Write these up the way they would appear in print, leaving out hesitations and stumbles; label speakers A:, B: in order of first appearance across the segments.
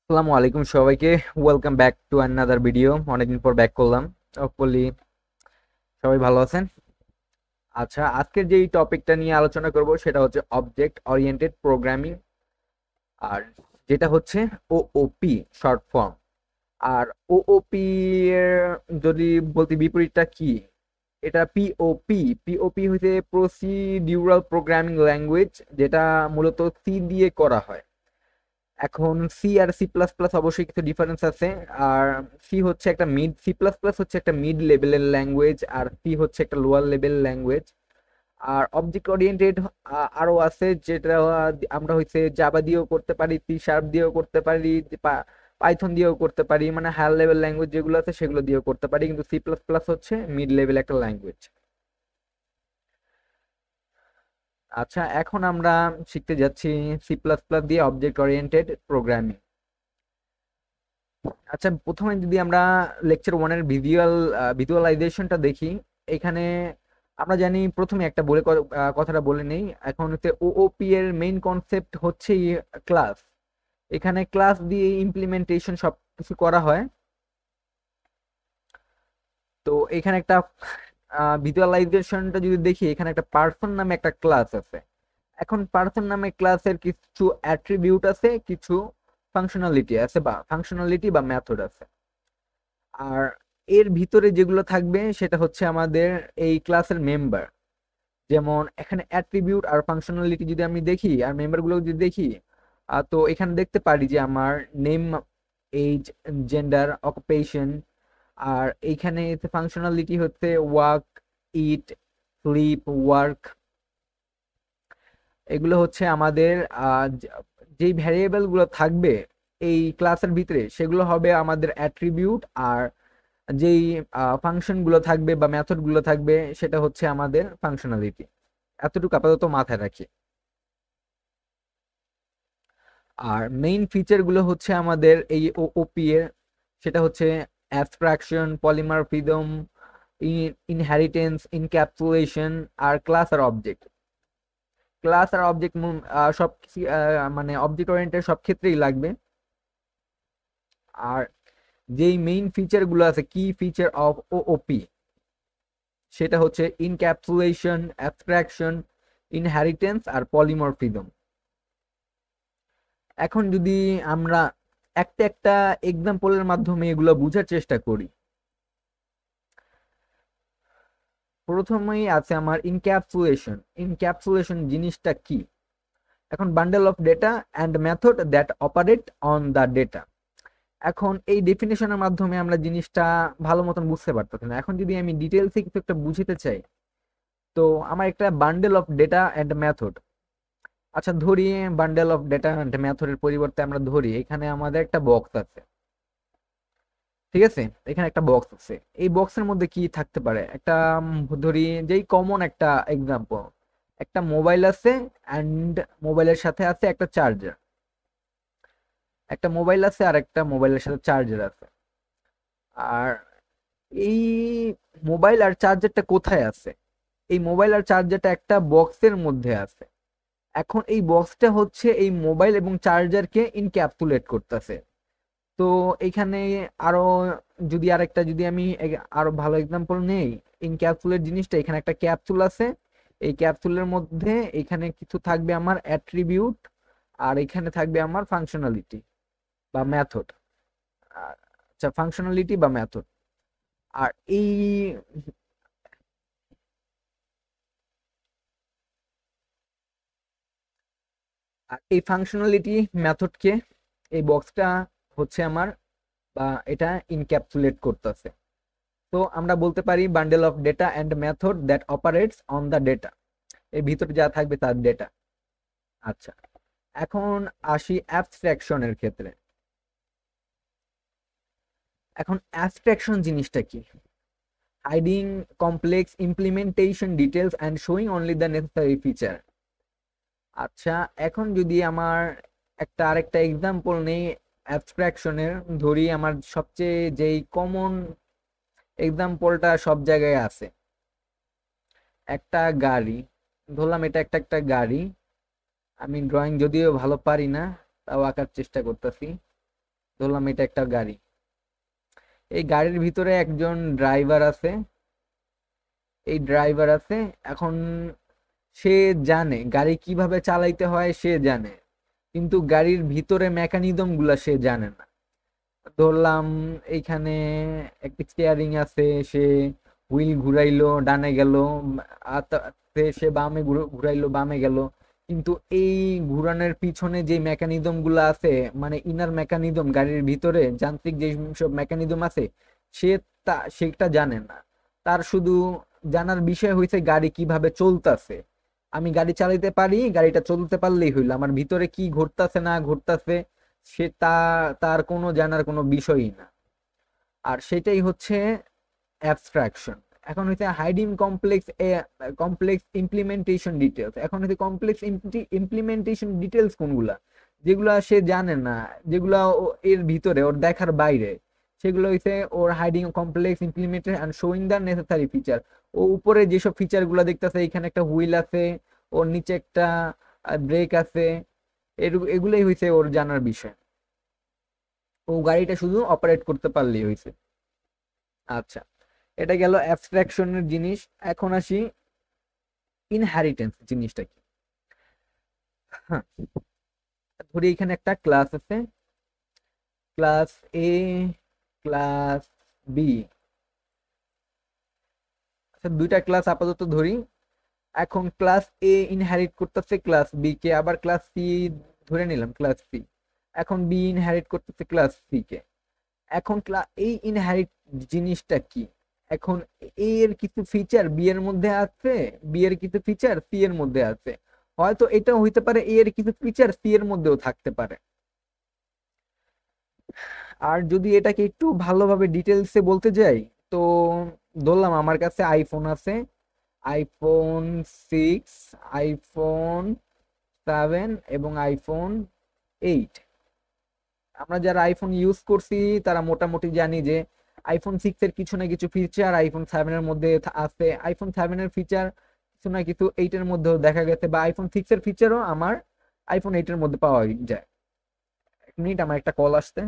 A: আসসালামু আলাইকুম সবাইকে। Welcome back to another video. অনেকদিন পর ব্যাক করলাম। হোপফুলি সবাই ভালো আছেন। আচ্ছা, আজকের যেই টপিকটা নিয়ে আলোচনা করব সেটা হচ্ছে অবজেক্ট ওরিয়েন্টেড প্রোগ্রামিং, আর যেটা হচ্ছে ওওপি শর্ট ফর্ম। আর ওওপি এর যদি বলতে বিপরীতটা কি, এটা পিওপি। পিওপি হচ্ছে প্রসিডিউরাল প্রোগ্রামিং ল্যাঙ্গুয়েজ, যেটা মূলত সি দিয়ে করা হয়। এখন সি আর সি প্লাস প্লাস অবশ্যই কিছু ডিফারেন্স আছে। আর সি হচ্ছে একটা মিড, সি প্লাস প্লাস হচ্ছে একটা মিড লেভেলের ল্যাঙ্গুয়েজ, আর সি হচ্ছে একটা লোয়ার লেভেল ল্যাঙ্গুয়েজ। আর অবজেক্ট ওরিয়েন্টেড আরো আছে, যেটা আমরা হচ্ছে জাভা দিয়েও করতে পারি, সি শার্প দিয়েও করতে পারি, পাইথন দিয়েও করতে পারি, মানে হায়ার লেভেল ল্যাঙ্গুয়েজ যেগুলো আছে সেগুলো দিয়েও করতে পারি, কিন্তু সি প্লাস প্লাস হচ্ছে মিড লেভেল একটা ল্যাঙ্গুয়েজ। আচ্ছা, এখন আমরা শিখতে যাচ্ছি সি প্লাস প্লাস দিয়ে অবজেক্ট ওরিয়েন্টেড প্রোগ্রামিং। আচ্ছা, প্রথমে যদি আমরা লেকচার ওয়ানের ভিজুয়ালাইজেশনটা দেখি, এখানে আমরা জানি প্রথমে একটা বলে কথাটা বলে নেই। এখন হচ্ছে ওওপি এর মেইন কনসেপ্ট হচ্ছে ক্লাস। এখানে ক্লাস দিয়ে ইমপ্লিমেন্টেশন সব কিছু করা হয়। তো এখানে একটা ভিজুয়ালাইজেশনটা যদি দেখি, এখানে একটা পার্সন নামে একটা ক্লাস আছে। এখন পার্সন নামে ক্লাসের কিছু অ্যাট্রিবিউট আছে, কিছু ফাংশনালিটি আছে বা মেথড আছে। আর এর ভিতরে যেগুলো থাকবে সেটা হচ্ছে আমাদের এই ক্লাসের মেম্বার। যেমন এখানে অ্যাট্রিবিউট আর ফাংশনালিটি যদি আমি দেখি আর মেম্বার গুলো যদি দেখি, তো এখানে দেখতে পারি যে আমার নেম, এজ, জেন্ডার, অকুপেশন। আর এইখানে ফাংশনালিটি হচ্ছে ওয়াক, ইট, স্লিপ, ওয়ার্ক। এগুলো হচ্ছে আমাদের যেই ভ্যারিয়েবল গুলো থাকবে এই ক্লাসের ভিতরে সেগুলো হবে আমাদের অ্যাট্রিবিউট। আর যেই ফাংশন গুলো থাকবে বা মেথড গুলো থাকবে সেটা হচ্ছে আমাদের ফাংশনালিটি। এতটুকু আপাতত মাথায় রাখি। আর মেইন ফিচার গুলো হচ্ছে আমাদের এই ওপি এর, সেটা হচ্ছে অ্যাবস্ট্রাকশন, পলিমরফিজম, ইনহেরিটেন্স, ইনক্যাপসুলেশন, আর ক্লাস আর অবজেক্ট। ক্লাস আর অবজেক্ট সব মানে অবজেক্ট ওরিয়েন্টেড সব ক্ষেত্রেই লাগবে। আর যেই মেইন ফিচার গুলো আছে, কি ফিচার অফ ওপি, সেটা হচ্ছে ইনক্যাপসুলেশন, অ্যাবস্ট্রাকশন, ইনহেরিটেন্স আর পলিমরফিজম। এখন যদি আমরা একটা একটা এক্সাম্পলের মাধ্যমে এগুলো বোঝার চেষ্টা করি। প্রথমেই আছে আমার ইনক্যাপসুলেশন। ইনক্যাপসুলেশন জিনিসটা কি? এখন bundle of data and method that operate on the data. এখন এই ডেফিনেশনের মাধ্যমে আমরা জিনিসটা ভালো মতন বুঝতে পারতেছি না। এখন যদি আমি ডিটেলসে কিছু একটা বুঝতে চাই, তো আমার একটা bundle of data and method. আচ্ছা, ধরি বান্ডেল অফ ডেটা অ্যান্ড মেথডের পরিবর্তে আমরা ধরি এখানে আমাদের একটা বক্স আছে। ঠিক আছে, এখানে একটা বক্স আছে। এই বক্সের মধ্যে কি থাকতে পারে? একটা ধরি যেই কমন একটা এক্সাম্পল, একটা মোবাইল আছে অ্যান্ড মোবাইলের সাথে আছে একটা চার্জার। একটা মোবাইল আছে আর একটা মোবাইলের সাথে চার্জার আছে। আর এই মোবাইল আর চার্জারটা কোথায় আছে? এই মোবাইল আর চার্জারটা একটা বক্সের মধ্যে আছে। এখন এই বক্সটা হচ্ছে এই মোবাইল এবং চার্জারকে ইনক্যাপসুলেট করতেছে। তো এখানে আরো যদি আমি আরো ভালো এক্সাম্পল নেই, ইনক্যাপসুলেট জিনিসটা, এখানে একটা ক্যাপসুল আছে। এই ক্যাপসুলের মধ্যে এখানে কিছু থাকবে আমার অ্যাট্রিবিউট, আর এখানে থাকবে আমার ফাংশনালিটি বা মেথড। আচ্ছা, ফাংশনালিটি বা মেথড। আর এই ফাংশনালিটি মেথডকে এই বক্সটা হচ্ছে আমার, বা এটা ইনক্যাপসুলেট করতেছে। তো আমরা বলতে পারি bundle of data and method that operates on the data. এর ভিতরে যা থাকবে তার ডেটা। আচ্ছা, এখন আসি অ্যাবস্ট্রাকশনের ক্ষেত্রে। এখন অ্যাবস্ট্রাকশন জিনিসটা কি? Hiding complex implementation details and showing only the necessary feature. আচ্ছা, এখন যদি আমার আরেকটা এক্সাম্পল নেই অ্যাবস্ট্রাকশনের, ধরি আমার সবচেয়ে যেই কমন এক্সাম্পলটা সব জায়গায় আছে, একটা গাড়ি। ধরলাম এটা একটা গাড়ি। আমি ড্রয়িং যদিও ভালো পারি না, তাও আঁকার চেষ্টা করতেছি। ধরলাম এটা একটা গাড়ি, এই গাড়ির ভিতরে একজন ড্রাইভার আছে, এই ড্রাইভার আছে। এখন সে জানে গাড়ি কিভাবে চালাইতে হয়, সে জানে, কিন্তু গাড়ির ভিতরে মেকানিজম গুলা সে জানে না। ধরলাম এইখানে একটা স্টিয়ারিং আছে, সে হুইল ঘুরাইলো ডানে গেল, সে বামে ঘুরাইলো বামে গেল, কিন্তু এই ঘুরানোর পিছনে যে মেকানিজম গুলা আছে, মানে ইনার মেকানিজম, গাড়ির ভিতরে যান্ত্রিক যে সব মেকানিজম আছে, সে সেটা জানে না। তার শুধু জানার বিষয় হয়েছে গাড়ি কিভাবে চলতেছে। আমি গাড়ি চালাইতে পারি, গাড়িটা চলতে পারলেই হইলো, আমার ভিতরে কি ঘটতেছে না ঘটতেছে সে তার কোনো জানার কোনো বিষয়ই না। আর সেটাই হচ্ছে অ্যাবস্ট্রাকশন। এখন হচ্ছে হাইডিং কমপ্লেক্স ইমপ্লিমেন্টেশন ডিটেলস। এখন হচ্ছে কমপ্লেক্স ইমপ্লিমেন্টেশন ডিটেলস কোনগুলা, যেগুলা সে জানে না, যেগুলা এর ভিতরে ওর দেখার বাইরে, সেগুলো হচ্ছে ওর hiding complex implementation and showing the necessary feature. ও উপরে যেসব ফিচার গুলা দেখতেছে, এখানে একটা হুইল আছে, ওর নিচে একটা ব্রেক আছে, এগুলোই হয়েছে ওর জানার বিষয়। ও গাড়িটা শুধু অপারেট করতে পারলেই হয়েছে। আচ্ছা, এটা গেল অ্যাবস্ট্রাকশনের জিনিস। এখন আসি ইনহেরিটেন্স জিনিসটা কি। হ্যাঁ, ধরি এখানে একটা ক্লাস আছে, ক্লাস এ, ক্লাস বি। আচ্ছা, দুইটা ক্লাস আপাতত ধরি। এখন ক্লাস এ ইনহেরিট করতেছে ক্লাস বি কে, আবার ক্লাস সি ধরে নিলাম ক্লাস সি। এখন বি ইনহেরিট করতেছে ক্লাস সি কে। এখন এই ইনহেরিট জিনিসটা কি? এখন এ এর কিছু ফিচার বি এর মধ্যে আছে, বি এর কিছু ফিচার সি এর মধ্যে আছে, হয়তো এটাও হইতে পারে এ এর কিছু ফিচার সি এর মধ্যেও থাকতে পারে। আর যদি এটাকে একটু ভালোভাবে ডিটেলসে বলতে যাই, তো ধরলাম আমার কাছে আইফোন আছে, আইফোন 6, আইফোন 7 এবং আইফোন 8। আমরা যারা আইফোন ইউজ করছি তারা মোটামুটি জানি যে আইফোন 6 এর কিছু না কিছু ফিচার আইফোন 7 এর মধ্যে আছে, আইফোন 7 এর ফিচার কিছু না কিছু 8 এর মধ্যেও দেখা গেছে, বা আইফোন 6 এর ফিচারও আমার আইফোন 8 এর মধ্যে পাওয়া যায়। এক মিনিট, আমার একটা কল আসছে।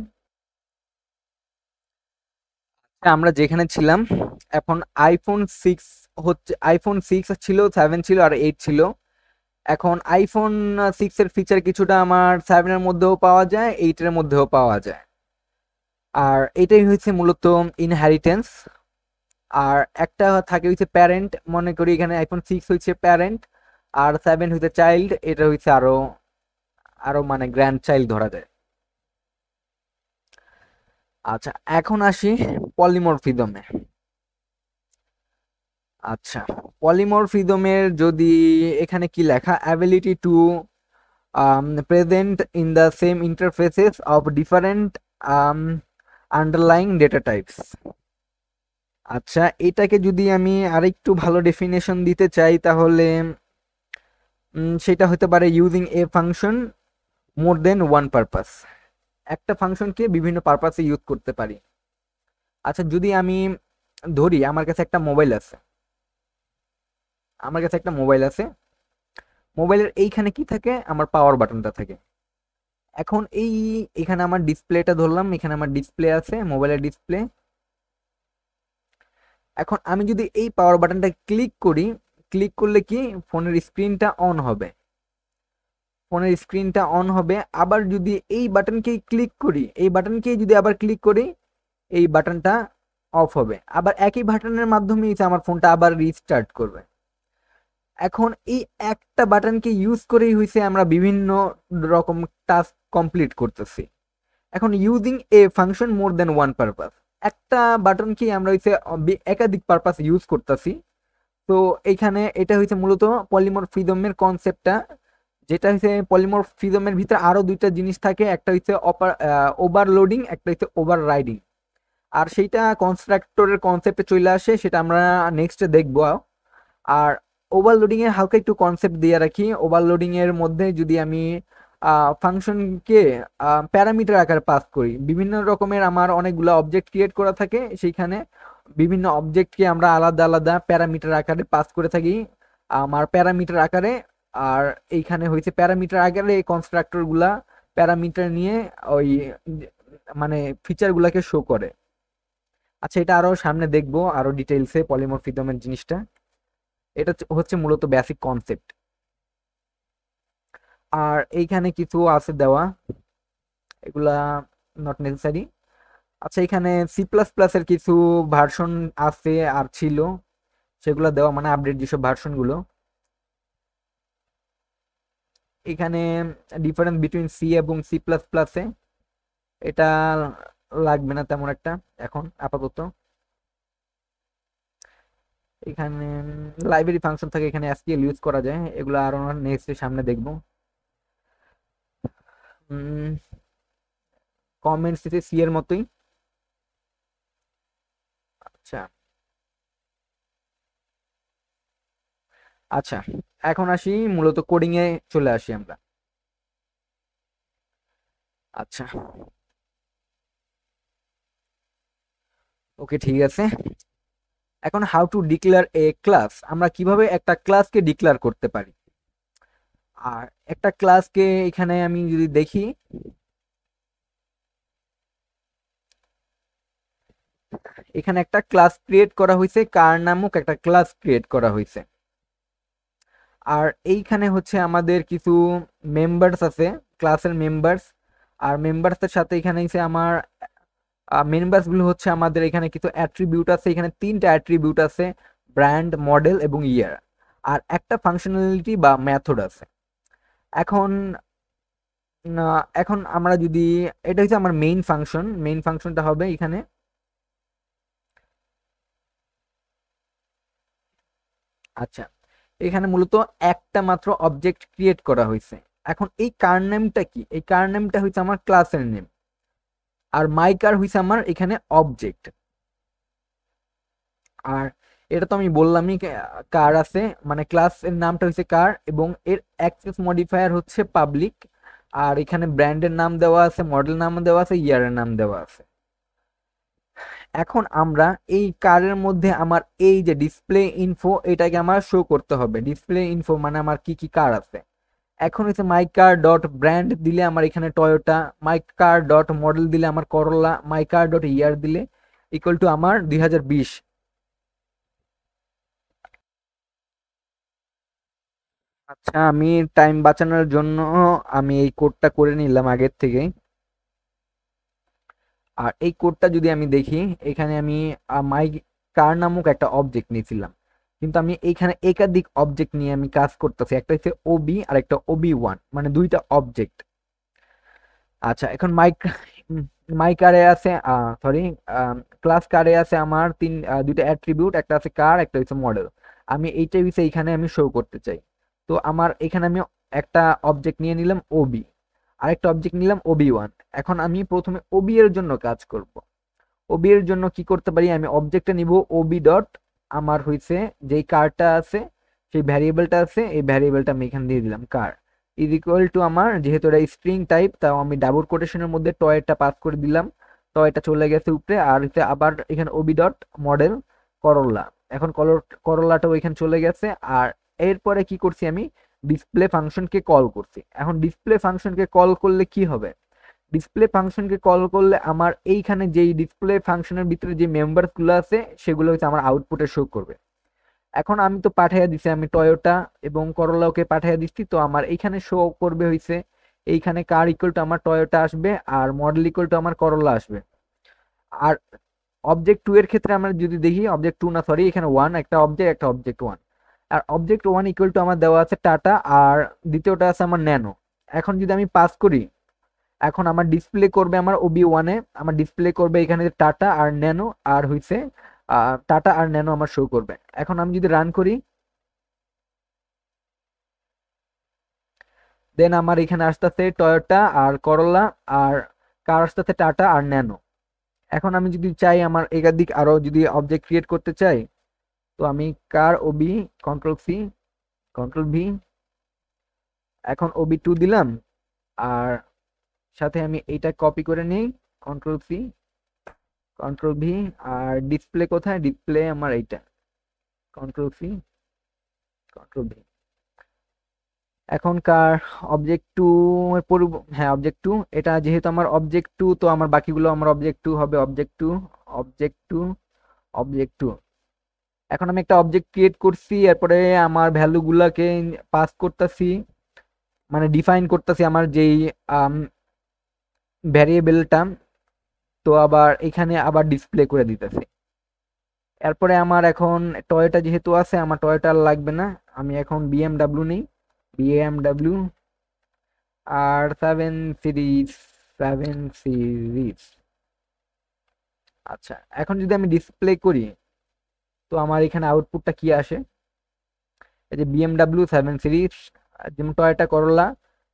A: আমরা যেখানে ছিলাম, এখন আইফোন 6 হচ্ছে, আইফোন 6 ছিল, 7 ছিল আর 8 ছিল। এখন আইফোন 6 এর ফিচার কিছুটা আমার 7 এর মধ্যেও পাওয়া যায়, 8 এর মধ্যেও পাওয়া যায়। আর এটাই হচ্ছে মূলত ইনহেরিটেন্স। আর একটা থাকে হচ্ছে প্যারেন্ট, মনে করি এখানে আইফোন 6 হচ্ছে প্যারেন্ট আর 7 হচ্ছে চাইল্ড, এটা হচ্ছে আরো আরো মানে গ্র্যান্ড চাইল্ড ধরা যায়। আচ্ছা, এখন আসি পলিমরফিজমে। আচ্ছা, পলিমরফিজমের যদি এখানে কি লেখা, ability to present in the same interfaces of different underlying data types. আচ্ছা, এটাকে যদি আমি আরেকটু ভালো ডেফিনেশন দিতে চাই, তাহলে সেটা হতে পারে using a function more than one purpose. একটা ফাংশনকে বিভিন্ন পারপাসে ইউজ করতে পারি। আচ্ছা, যদি আমি ধরি আমার কাছে একটা মোবাইল আছে, আমার কাছে একটা মোবাইল আছে, মোবাইলের এইখানে কি থাকে, আমার পাওয়ার বাটনটা থাকে। এখন এখানে আমার ডিসপ্লেটা ধরলাম, এখানে আমার ডিসপ্লে আছে, মোবাইলের ডিসপ্লে। এখন আমি যদি এই পাওয়ার বাটনটা ক্লিক করি, ক্লিক করলে কি ফোনের স্ক্রিনটা অন হবে, ফোনের স্ক্রিনটা অন হবে। আবার যদি এই বাটনকেই ক্লিক করি, এই বাটনকেই যদি আবার ক্লিক করি, এই বাটনটা অফ হবে। আবার একই বাটনের মাধ্যমে আমার ফোনটা আবার রিস্টার্ট করবে। এখন এই একটা বাটনকে ইউজ করেই হইছে আমরা বিভিন্ন রকম টাস্ক কমপ্লিট করতেছি। এখন using a function more than one purpose, একটা বাটনকে আমরা হইছে একাধিক পারপাস ইউজ করতেছি। তো এখানে এটা হইছে মূলত পলিমরফিজমের কনসেপ্টটা, যেটা হচ্ছে পলিমরফিজমের ভিতরে আরো দুইটা জিনিস থাকে, একটা হচ্ছে ওভারলোডিং, একটা হচ্ছে ওভার রাইডিং। আর সেইটা কনস্ট্রাক্টরের কনসেপ্টে চলে আসে, সেটা আমরা নেক্সটে দেখবো। আর ওভারলোডিং এর হালকা একটু কনসেপ্ট দিয়ে রাখি। ওভারলোডিং এর মধ্যে যদি আমি ফাংশনকে প্যারামিটার আকারে পাস করি, বিভিন্ন রকমের আমার অনেকগুলো অবজেক্ট ক্রিয়েট করা থাকে, সেইখানে বিভিন্ন অবজেক্টকে আমরা আলাদা আলাদা প্যারামিটার আকারে পাস করে থাকি আমার প্যারামিটার আকারে। আর এইখানে হয়েছে প্যারামিটার আকারে এই কনস্ট্রাক্টর গুলা প্যারামিটার নিয়ে ওই মানে ফিচার গুলাকে শো করে। আচ্ছা, এটা আরো সামনে দেখবো আরো ডিটেইলসে পলিমরফিজমের জিনিসটা। এটা হচ্ছে মূলত বেসিক কনসেপ্ট। আর এইখানে কিছু আছে দেওয়া, এগুলা নট নেসেসারি। আচ্ছা, এখানে সি প্লাস প্লাস এর কিছু ভার্সন আছে আর ছিল, সেগুলো দেওয়া, মানে আপডেট যেসব ভার্সন গুলো। এখানে ডিফারেন্স বিটুইন সি এবং সি প্লাস প্লাসে, এটা লাগবে না তেমন একটা এখন আপাতত। এখানে লাইব্রেরি ফাংশন থাকে, এখানে এসকিউএল ইউজ করা যায়, এগুলো আরো নেক্সট সামনে দেখবো। কমেন্টস সি এর মতোই। আচ্ছা আচ্ছা, এখন আসি মূলত কোডিং এ চলে আসি আমরা। আচ্ছা, ওকে, ঠিক আছে। এখন how to declare A class, আমরা কিভাবে একটা ক্লাসকে ডিক্লেয়ার করতে পারি। আর একটা ক্লাসকে এখানে আমি যদি দেখি, এখানে একটা ক্লাস ক্রিয়েট করা হয়েছে, কার নামক একটা ক্লাস ক্রিয়েট করা হয়েছে। আর এইখানে হচ্ছে আমাদের কিছু মেম্বার্স আছে, ক্লাসের মেম্বার্স। আর মেম্বার্সের সাথে এখানে হচ্ছে আমার মেম্বার্স গুলো হচ্ছে আমাদের এখানে কিছু অ্যাট্রিবিউট আছে, এখানে 3টা অ্যাট্রিবিউট আছে, ব্র্যান্ড, মডেল এবং ইয়ার। আর একটা ফাংশনালিটি বা মেথড আছে। এখন এখন আমরা যদি, এটা হচ্ছে আমার মেইন ফাংশনটা হবে এখানে। আচ্ছা, এখানে মূলত একটা মাত্র অবজেক্ট ক্রিয়েট করা হয়েছে। এখন এই কার নেমটা কি, এই কার নেমটা হচ্ছে আমার ক্লাসের নেম, আর মাই কার হইছে আমার এখানে অবজেক্ট। আর এটা তো আমি বললামই, কার আছে মানে ক্লাসের নামটা হচ্ছে কার, এবং এর অ্যাক্সেস মডিফায়ার হচ্ছে পাবলিক। আর এখানে ব্র্যান্ডের নাম দেওয়া আছে, মডেল নাম দেওয়া আছে, ইয়ারের নাম দেওয়া আছে। এখন আমরা এই কারের মধ্যে আমার এই যে ডিসপ্লে ইনফো, এটাকে আমার শো করতে হবে। ডিসপ্লে ইনফো মানে আমার কি কি কার আছে। এখন হচ্ছে মাই কার ডট ব্র্যান্ড দিলে আমার এখানে টয়োটা, মাই কার ডট মডেল দিলে আমার করোলা, মাই কার ডট ইয়ার দিলে ইকুয়াল টু আমার 2020। আচ্ছা, আমি টাইম বাঁচানোর জন্য আমি এই কোডটা করে নিলাম আগের থেকে। আর এই কোডটা যদি আমি দেখি, এখানে আমি মাই কার নামক একটা অবজেক্ট নিয়েছিলাম, কিন্তু আমি এইখানে একাধিক অবজেক্ট নিয়ে আমি কাজ করতেছি। একটা হচ্ছে ওবি আর একটা ওবি 1, মানে দুইটা অবজেক্ট। আচ্ছা, এখন মাই কারে আছে, সরি, ক্লাস কারে আছে আমার দুইটা অ্যাট্রিবিউট, একটা আছে কার, একটা হচ্ছে মডেল। আমি এইটা বিষয়ে এখানে আমি শো করতে চাই। তো আমার এখানে আমি একটা অবজেক্ট নিয়ে নিলাম ওবি, আরেকটা অবজেক্ট নিলাম ওবি 1। এখন আমি প্রথমে ওবি এর জন্য কাজ করব। ওবি এর জন্য কি করতে পারি, আমি অবজেক্টটা নিব ওবি ডট, আমার হইছে যেই কারটা আছে, সেই ভ্যারিয়েবলটা আছে, এই ভ্যারিয়েবলটা আমি এখানে দিয়ে দিলাম কার ইজ ইকুয়াল টু, আমার যেহেতু এটা স্ট্রিং টাইপ, তাও আমি ডাবল কোটেশনের মধ্যে টয়টা পাস করে দিলাম। টয়টা চলে গেছে উপরে, আর হচ্ছে আবার এখানে ওবি ডট মডেল করোলা, এখন করোলাটাও এখানে চলে গেছে। আর এরপরে কি করছি, আমি ডিসপ্লে ফাংশনকে কল করছি। এখন ডিসপ্লে ফাংশনকে কল করলে কি হবে, ডিসপ্লে ফাংশনকে কল করলে আমার এইখানে যেই ডিসপ্লে ফাংশনের ভিতরে যে মেম্বারস গুলো আছে, সেগুলো হচ্ছে আমার আউটপুটে শো করবে। এখন আমি তো পাঠাইয়া দিছি, আমি টয়োটা এবং করোলাকে পাঠাইয়া দিচ্ছি, তো আমার এইখানে শো করবে হইছে এইখানে কার ইকুয়াল টু আমার টয়োটা আসবে, আর মডেল ইকুয়াল টু আমার করোলা আসবে। আর অবজেক্ট 2 এর ক্ষেত্রে আমরা যদি দেখি, অবজেক্ট 2 না, সরি, এখানে 1, একটা অবজেক্ট 1। আর অবজেক্ট 1 ইকুয়াল টু আমার দেওয়া আছে টাটা, আর দ্বিতীয়টা আছে আমার ন্যানো। এখন যদি আমি পাস করি, এখন আমার ডিসপ্লে করবে আমার ওবি 1-এ, আমার ডিসপ্লে করবে এখানে টাটা আর ন্যানো, আর হইছে টাটা আর ন্যানো আমার শো করবে। এখন আমি যদি রান করি, দেন আমার এখানে আসতেছে টয়োটা আর করোলা, আর কার আসতেছে টাটা আর ন্যানো। এখন আমি যদি চাই আমার একাধিক আরো যদি অবজেক্ট ক্রিয়েট করতে চাই, তো আমি কার ওবি, কন্ট্রোল-সি, কন্ট্রোল-ভি, এখন ওবি 2 দিলাম, আর সাথে আমি এইটা কপি করে নিই, কন্ট্রোল-সি, কন্ট্রোল-ভি। আর ডিসপ্লে কোথায়, ডিসপ্লে আমার এইটা, কন্ট্রোল-সি, কন্ট্রোল-ভি। এখনকার অবজেক্ট টু এর হ্যাঁ অবজেক্ট টু, এটা যেহেতু আমার অবজেক্ট টু, তো আমার বাকিগুলো আমার অবজেক্ট টু হবে। Object two, object two, object two. এখন আমি একটা অবজেক্ট ক্রিয়েট করছি, এরপরে আমার ভ্যালুগুলাকে পাস করতেছি, মানে ডিফাইন করতেছি আমার যেই ভ্যারিয়েবলটা, তো আবার এখানে আবার ডিসপ্লে করে দিতেছি। এরপরে আমার এখন টয়টা যেহেতু আছে, আমার টয়টা আর লাগবে না, আমি এখন বিএমডাব্লিউ নেই। বিএমডাব্লিউ আর 7 সিরিজ, 7 সিরিজ। আচ্ছা, এখন যদি আমি ডিসপ্লে করি, তো আমার এখানে আউটপুটটা কি আসে? এই যে বিএমডাব্লিউ 7 সিরিজ, যেমন Toyota Corolla,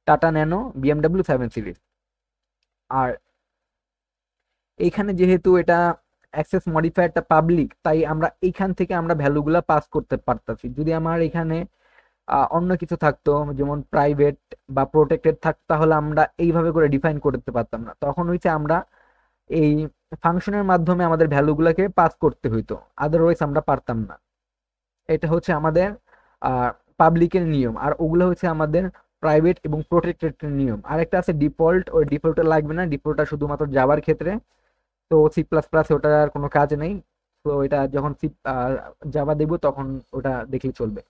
A: Tata Nano, BMW 7 series. আর এইখানে যেহেতু এটা অ্যাক্সেস মডিফায়ারটা পাবলিক, তাই আমরা এইখান থেকে আমরা ভ্যালুগুলা পাস করতে পারতাছি। যদি আমার এখানে অন্য কিছু থাকতো, যেমন প্রাইভেট বা প্রোটেক্টেড থাকতো, তাহলে আমরা এইভাবে করে ডিফাইন করতে পারতাম না। তখন হচ্ছে আমরা এই ফাংশনের মাধ্যমে আমাদের ভ্যালুগুলোকে পাস করতে হইতো, আদারওয়াইজ আমরা পারতাম না। এটা হচ্ছে আমাদের পাবলিকের নিয়ম, আর ওগুলো হচ্ছে আমাদের প্রাইভেট এবং প্রোটেক্টেড নিয়ম। আর একটা আছে ডিফল্ট, ওই ডিফল্টটা লাগবে না, ডিফল্টটা শুধুমাত্র জাভার ক্ষেত্রে। তো সি প্লাস প্লাস ওটার কোনো কাজ নেই। তো এটা যখন জাভা দেব তখন ওটা দেখলে চলবে।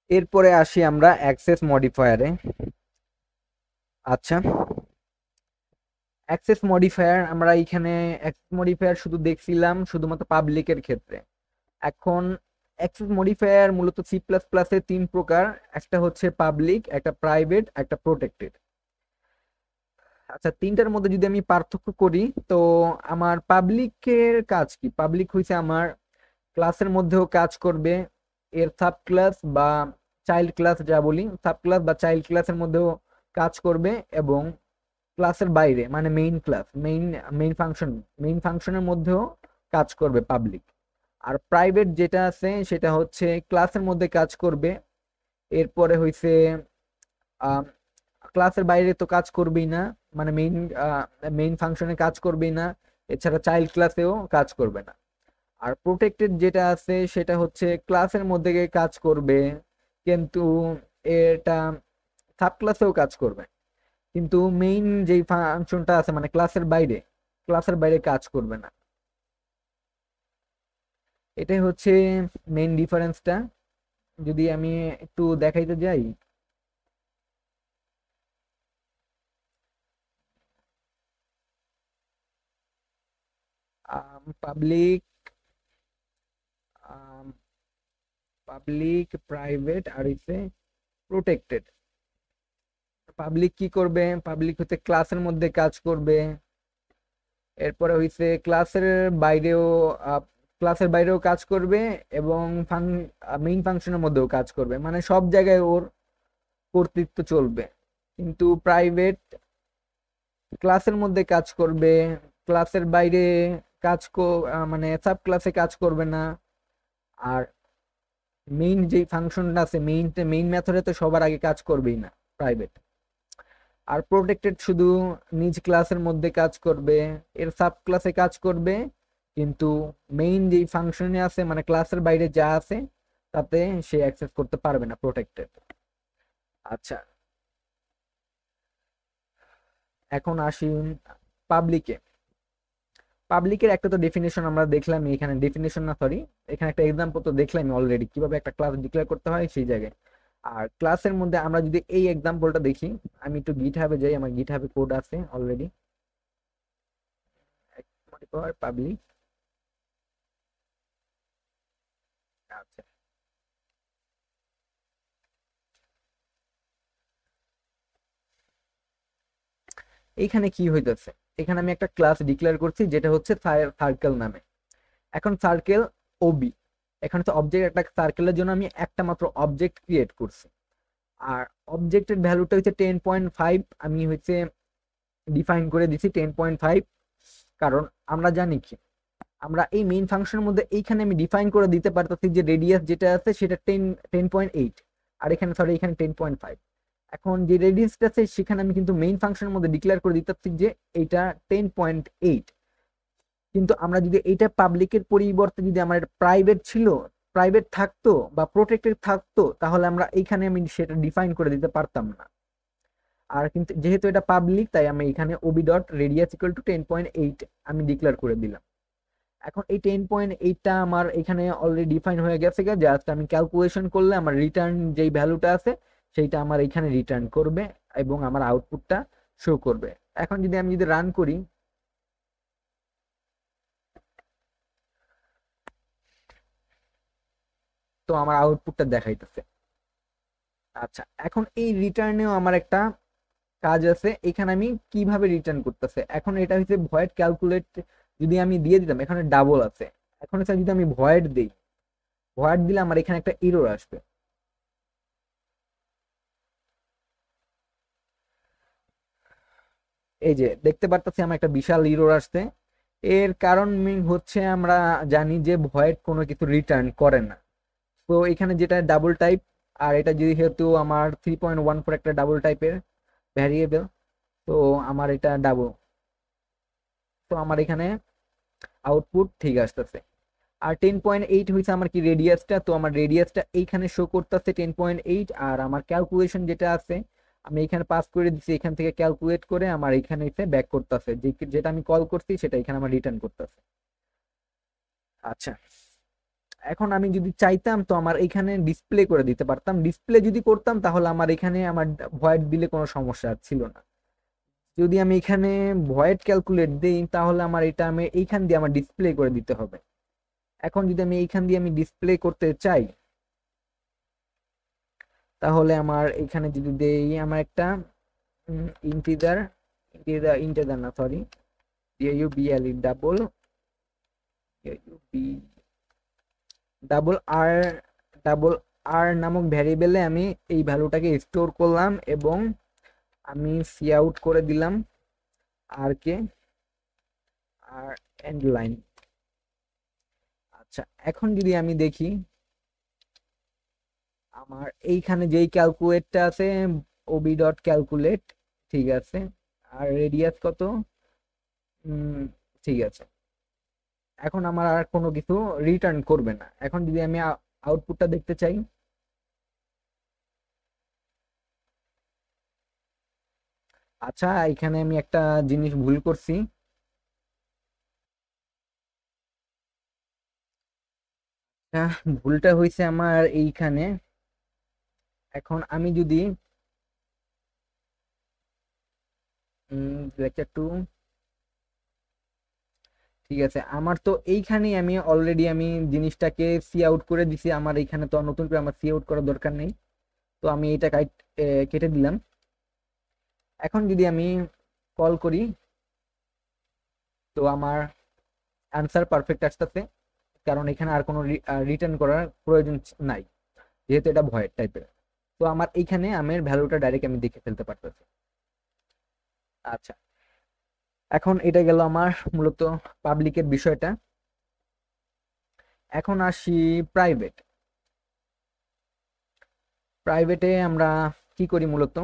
A: এরপরে আসি আমরা অ্যাক্সেস মডিফায়ারে। আচ্ছা, অ্যাক্সেস মডিফায়ার আমরা এখানে অ্যাক্সেস মডিফায়ার শুধু দেখছিলাম শুধুমাত্র পাবলিকের ক্ষেত্রে। এখন অ্যাক্সেস মডিফায়ার মূলত সি প্লাস প্লাসের 3 প্রকার। একটা হচ্ছে পাবলিক, একটা প্রাইভেট, একটা প্রোটেক্টেড। আচ্ছা, তিনটার মধ্যে যদি আমি পার্থক্য করি, তো আমার পাবলিকের কাজ কি? পাবলিক হইছে আমার ক্লাসের মধ্যেও কাজ করবে, এর সাব ক্লাস বা চাইল্ড ক্লাস যা বলি, সাব ক্লাস বা চাইল্ড ক্লাসের মধ্যেও কাজ করবে, এবং ক্লাসের বাইরে মানে মেইন ক্লাস, মেইন ফাংশনের মধ্যেও কাজ করবে পাবলিক। আর প্রাইভেট যেটা আছে সেটা হচ্ছে ক্লাসের মধ্যে কাজ করবে, এরপরে হইছে ক্লাসের বাইরে তো কাজ করবেই না, মানে মেইন ফাংশনে কাজ করবেই না, এছাড়া চাইল্ড ক্লাসেও কাজ করবে না। আর প্রোটেক্টেড যেটা আছে সেটা হচ্ছে ক্লাসের মধ্যে গিয়ে কাজ করবে, কিন্তু এটা সাব ক্লাসেও কাজ করবে, কিন্তু মেইন যেই ফাংশনটা আছে মানে ক্লাসের বাইরে কাজ করবে না। এটাই হচ্ছে মেইন ডিফারেন্সটা। যদি আমি একটু দেখাইতে যাই, পাবলিক পাবলিক প্রাইভেট আর হচ্ছে প্রোটেক্টেড। পাবলিক কি করবে? পাবলিক হচ্ছে ক্লাসের মধ্যে কাজ করবে, এরপরে হইছে বাইরেও ক্লাসের বাইরেও কাজ করবে, এবং মেইন ফাংশনের মধ্যেও কাজ করবে, মানে সব জায়গায় ওর কর্তৃত্ব চলবে। কিন্তু প্রাইভেট ক্লাসের মধ্যে কাজ করবে, ক্লাসের বাইরে মানে সাব ক্লাসে কাজ করবে না। আর মেইন যে ফাংশনটা আছে, মেইন মেথডে তো সবার আগে কাজ করবেই না প্রাইভেট। আর প্রোটেক্টেড শুধু নিজ ক্লাসের মধ্যে কাজ করবে, এর সাব ক্লাসে কাজ করবে, কিন্তু মেইন যেই ফাংশনে আছে মানে ক্লাসের বাইরে যা আছে তাতে সে অ্যাক্সেস করতে পারবে না, প্রোটেক্টেড। আচ্ছা, এখন আসি পাবলিকে। পাবলিকের একটা তো ডেফিনেশন আমরা দেখলাম, এখানে ডেফিনেশন না সরি, এখানে একটা এক্সাম্পল তো দেখলাম অলরেডি কিভাবে একটা ক্লাস ডিক্লেয়ার করতে হয় সেই জায়গায়। আর ক্লাসের মধ্যে আমরা যদি এই এক্সাম্পলটা দেখি, আমি একটু গিটহাবে যাই, আমার গিটহাবে কোড আছে অলরেডি। পাবলিক, আচ্ছা, এইখানে কি হইতেছে? এখানে আমি একটা ক্লাস ডিক্লেয়ার করছি যেটা হচ্ছে সার্কেল নামে। এখন সার্কেল ওবি, এখানে তো অবজেক্ট, একটা সার্কেলের জন্য আমি একটা মাত্র অবজেক্ট ক্রিয়েট করছি। আর অবজেক্টের ভ্যালুটা হচ্ছে 10.5, আমি হচ্ছে ডিফাইন করে দিছি 10.5। কারণ আমরা জানি কি, আমরা এই মেইন ফাংশনের মধ্যে এইখানে আমি ডিফাইন করে দিতে পারতেছি যে রেডিয়াস যেটা আছে সেটা 10.8, আর এখানে সরি এখানে 10.5। এখন যে রেডিয়াসটা আছে সেখানে আমি কিন্তু মেইন ফাংশনের মধ্যে ডিক্লেয়ার করে দিতেছি যে এইটা 10.8, কিন্তু আমরা যদি এইটা পাবলিকের পরিবর্তে যদি আমার প্রাইভেট ছিল, প্রাইভেট থাকতো বা প্রোটেক্টেড থাকতো, তাহলে আমরা এইখানে আমি সেটা ডিফাইন করে দিতে পারতাম না। আর কিন্তু যেহেতু এটা পাবলিক, তাই আমি এখানে ob dot radius equal to 10.8 আমি ডিক্লেয়ার করে দিলাম। এখন এই 10.8টা আমার এখানে অলরেডি ডিফাইন হয়ে গেছে, জাস্ট আমি ক্যালকুলেশন করলে আমার রিটার্ন যেই ভ্যালুটা আছে সেইটা আমার এখানে রিটার্ন করবে এবং আমার আউটপুটটা শো করবে। এখন যদি আমি যদি রান করি, তো আমার আউটপুটটা দেখাইতেছে। আচ্ছা, এখন এই রিটার্নেও আমার একটা কাজ আছে, এখানে আমি কিভাবে রিটার্ন করতেছে। এখন এটা হচ্ছে ভয়েড ক্যালকুলেট, যদি আমি দিয়ে দিতাম, এখানে ডাবল আছে। এখন হচ্ছে যদি আমি ভয়েড দিই, ভয়েড দিলে আমার এখানে একটা এরর আসবে। এই যে দেখতে পারতেছি আমার একটা বিশাল এরর আসছে। এর কারণ হচ্ছে আমরা জানি যে ভয়েড কোনো কিছু রিটার্ন করে না। তো এখানে যেটা ডাবল টাইপ, আর এটা যেহেতু আমার 3.14 একটা ডাবল টাইপের ভ্যারিয়েবল, তো আমার এটা ডাবল, তো আমার এখানে আউটপুট ঠিক আসতেছে। আর 10.8 হয়েছে আমার কি রেডিয়াসটা, তো আমার রেডিয়াসটা এইখানে শো করতেছে 10.8। আর আমার ক্যালকুলেশন যেটা আছে আমি এখানে পাস করে দিচ্ছি, এখান থেকে ক্যালকুলেট করে আমার এখানে এসে ব্যাক করতেছে, যেটা আমি কল করছি সেটা এখানে আমার রিটার্ন করতেছে। আচ্ছা, এখন আমি যদি চাইতাম তো আমার এখানে ডিসপ্লে করে দিতে পারতাম। ডিসপ্লে যদি করতাম তাহলে আমার এখানে আমার ভয়েড দিলে কোনো সমস্যা ছিল না। যদি আমি এখানে ভয়েড ক্যালকুলেট দিই তাহলে আমার এটা আমি এইখান দিয়ে আমার ডিসপ্লে করে দিতে হবে। এখন যদি আমি এইখান দিয়ে আমি ডিসপ্লে করতে চাই, তাহলে আমার এখানে যদি দেই আমার একটা ইন্টিজার, ইন্টিজার না সরি, ইউবিএলই ডাবল, ডাবল আর, ডাবল আর নামক ভ্যারিয়েবলে আমি এই ভ্যালুটাকে স্টোর করলাম এবং আমি সি আউট করে দিলাম আর কে, আর এন্ড লাইন। আচ্ছা, এখন যদি আমি দেখি আমার এইখানে যেই ক্যালকুলেটটা আছে, ওবি ডট ক্যালকুলেট, ঠিক আছে, আর রেডিয়াস কত, ঠিক আছে। এখন আমার আর কোনো কিছু রিটার্ন করবে না। এখন যদি আমি আউটপুটটা দেখতে চাই, আচ্ছা এখানে আমি একটা জিনিস ভুল করছি। ভুলটা হয়েছে আমার এইখানে। এখন আমি যদি লেকচার টু, ঠিক আছে, আমার তো এইখানেই আমি অলরেডি আমি জিনিসটাকে সি আউট করে দিছি, আমার এইখানে তো আর নতুন করে আমার সি আউট করার দরকার নেই। তো আমি এটা কেটে দিলাম। এখন যদি আমি কল করি, তো আমার অ্যান্সার পারফেক্ট আসতেছে, কারণ এখানে আর কোনো রিটার্ন করার প্রয়োজন নাই, যেহেতু এটা ভয়েড টাইপের। তো আমার এইখানে আমের ভ্যালুটা ডাইরেক্ট আমি দেখে ফেলতে পারতেছি। আচ্ছা, এখন এটা গেল আমার মূলত পাবলিকের বিষয়টা। এখন আসি প্রাইভেট। প্রাইভেটে আমরা কি করি মূলত,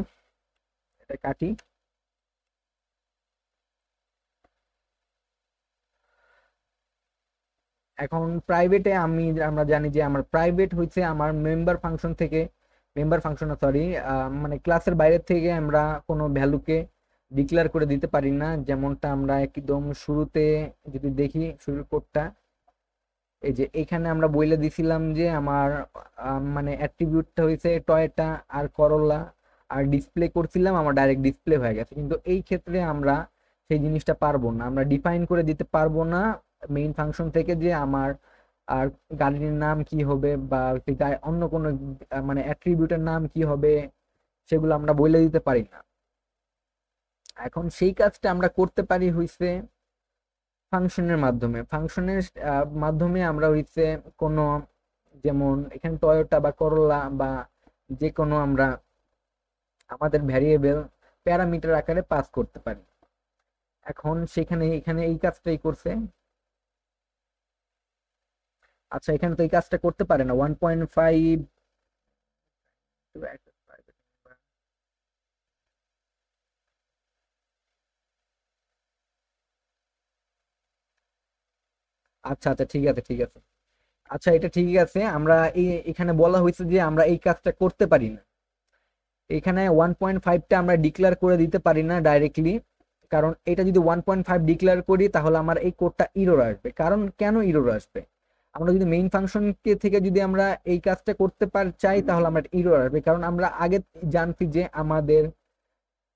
A: এটা কাটি। এখন প্রাইভেটে আমরা জানি যে আমার প্রাইভেট হচ্ছে আমার মেম্বার ফাংশন থেকে, মেম্বার ফাংশন সরি, মানে ক্লাসের বাইরে থেকে আমরা কোনো ভ্যালুকে ডিক্লেয়ার করে দিতে পারি না। যেমনটা আমরা একদম শুরুতে যদি দেখি শুরুর কোডটা, এই যে এখানে আমরা বইলে দিছিলাম যে আমার মানে অ্যাট্রিবিউটটা হয়েছে টয়টা আর করলা, আর ডিসপ্লে করছিলাম আমার ডাইরেক্ট ডিসপ্লে হয়ে গেছে। কিন্তু এই ক্ষেত্রে আমরা সেই জিনিসটা পারবো না, আমরা ডিফাইন করে দিতে পারবো না মেইন ফাংশন থেকে যে আমার আর গাড়ির নাম কি হবে বা অন্য কোনো মানে অ্যাট্রিবিউটের নাম কি হবে, সেগুলো আমরা বলে দিতে পারি না। এখন সেই কাজটা আমরা করতে পারি হইছে ফাংশনের মাধ্যমে। ফাংশনের মাধ্যমে আমরা হইছে কোনো, যেমন এখানে টয়োটা বা করলা বা যে কোনো আমরা আমাদের ভ্যারিয়েবল প্যারামিটার আকারে পাস করতে পারি। এখন সেখানে এখানে এই কাজটাই করছে। আচ্ছা, এখানে তো এই কাজটা করতে পারে না 1.5। আচ্ছা আচ্ছা, ঠিক আছে ঠিক আছে। আচ্ছা, এটা ঠিক আছে, আমরা এখানে বলা হয়েছে যে আমরা এই কাজটা করতে পারি না। এখানে 1.5টা আমরা ডিক্লেয়ার করে দিতে পারি না ডাইরেক্টলি, কারণ এটা যদি 1.5 ডিক্লেয়ার করি তাহলে আমার এই কোডটা ইরর আসবে। কারণ কেন ইরর আসবে, আমরা যদি মেইন ফাংশনকে থেকে যদি আমরা এই কাজটা করতে চাই তাহলে আমরা ইরর আসবে, কারণ আমরা আগে জানছি যে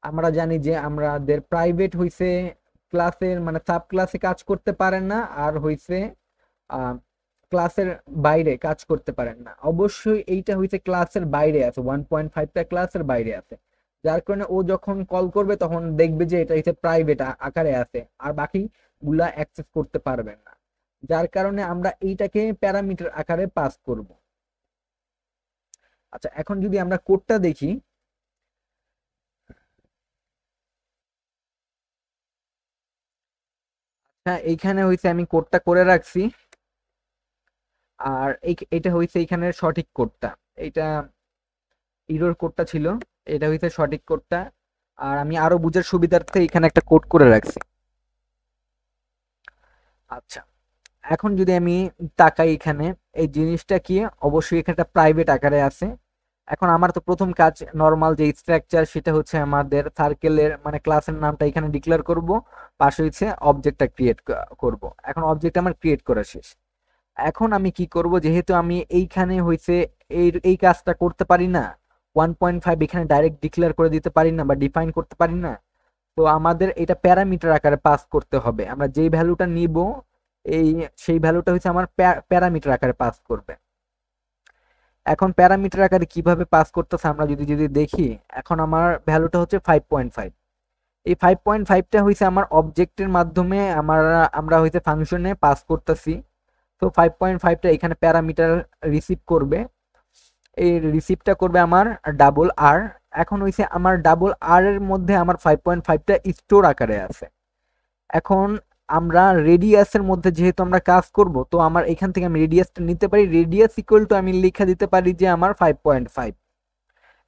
A: আমরা জানি যে আমাদের প্রাইভেট হইছে ক্লাসের মানে সাব ক্লাসে কাজ করতে পারেন না, আর হইছে ক্লাসের বাইরে কাজ করতে পারেন না। অবশ্যই এইটা হইছে ক্লাসের বাইরে আছে, 1.5টা ক্লাসের বাইরে আছে, যার কারণে ও যখন কল করবে তখন দেখবে যে এটা হচ্ছে প্রাইভেট আকারে আছে, আর বাকি গুলা অ্যাক্সেস করতে পারবেন না। যার কারণে আমরা এইটাকে প্যারামিটার আকারে পাস করব। আচ্ছা, এখন যদি আমরা কোডটা দেখি, হ্যাঁ এইখানে হইছে আমি কোডটা করে রাখছি, আর এইটা হইছে এইখানের সঠিক কোডটা। এইটা ইরর কোডটা ছিল, এটা হইছে সঠিক কোডটা। আর আমি আরো বুঝার সুবিধার্থে এখানে একটা কোড করে রাখছি। আচ্ছা, এখন যদি আমি তাকাই এখানে, এই জিনিসটা কি, অবশ্যই এখানে একটা প্রাইভেট আকারে আছে। এখন আমার তো প্রথম কাজ নরমাল যে স্ট্রাকচার সেটা হচ্ছে আমাদের সার্কেলের মানে ক্লাসের নামটা এখানে ডিক্লেয়ার করব, পাশে হচ্ছে অবজেক্টটা ক্রিয়েট করব। এখন অবজেক্ট আমার ক্রিয়েট করা শেষ। এখন আমি কি করব, যেহেতু আমি এইখানে হইছে এই কাজটা করতে পারি না, 1.5 এখানে ডাইরেক্ট ডিক্লেয়ার করে দিতে পারি না বা ডিফাইন করতে পারি না, তো আমাদের এটা প্যারামিটার আকারে পাস করতে হবে। আমরা যেই ভ্যালুটা নিব এই সেই ভ্যালুটা হচ্ছে আমার প্যারামিটার আকারে পাস করবে। এখন প্যারামিটার আকারে কিভাবে পাস করতেছে আমরা যদি যদি দেখি, এখন আমার ভ্যালুটা হচ্ছে 5.5। এই 5.5টা হইছে আমার অবজেক্টের মাধ্যমে আমরা হইছে ফাংশনে পাস করতেছি। তো 5.5টা এখানে প্যারামিটার রিসিভ করবে, এই রিসিভটা করবে আমার ডাবল আর। এখন হইছে আমার ডাবল আর এর মধ্যে আমার 5.5টা স্টোর আকারে আছে। এখন আমরা রেডিয়াসের মধ্যে যেহেতু আমরা কাজ করব, তো আমার এখান থেকে আমি রেডিয়াসটা নিতে পারি, রেডিয়াস ইকুয়াল টু আমি লিখে দিতে পারি যে আমার 5.5।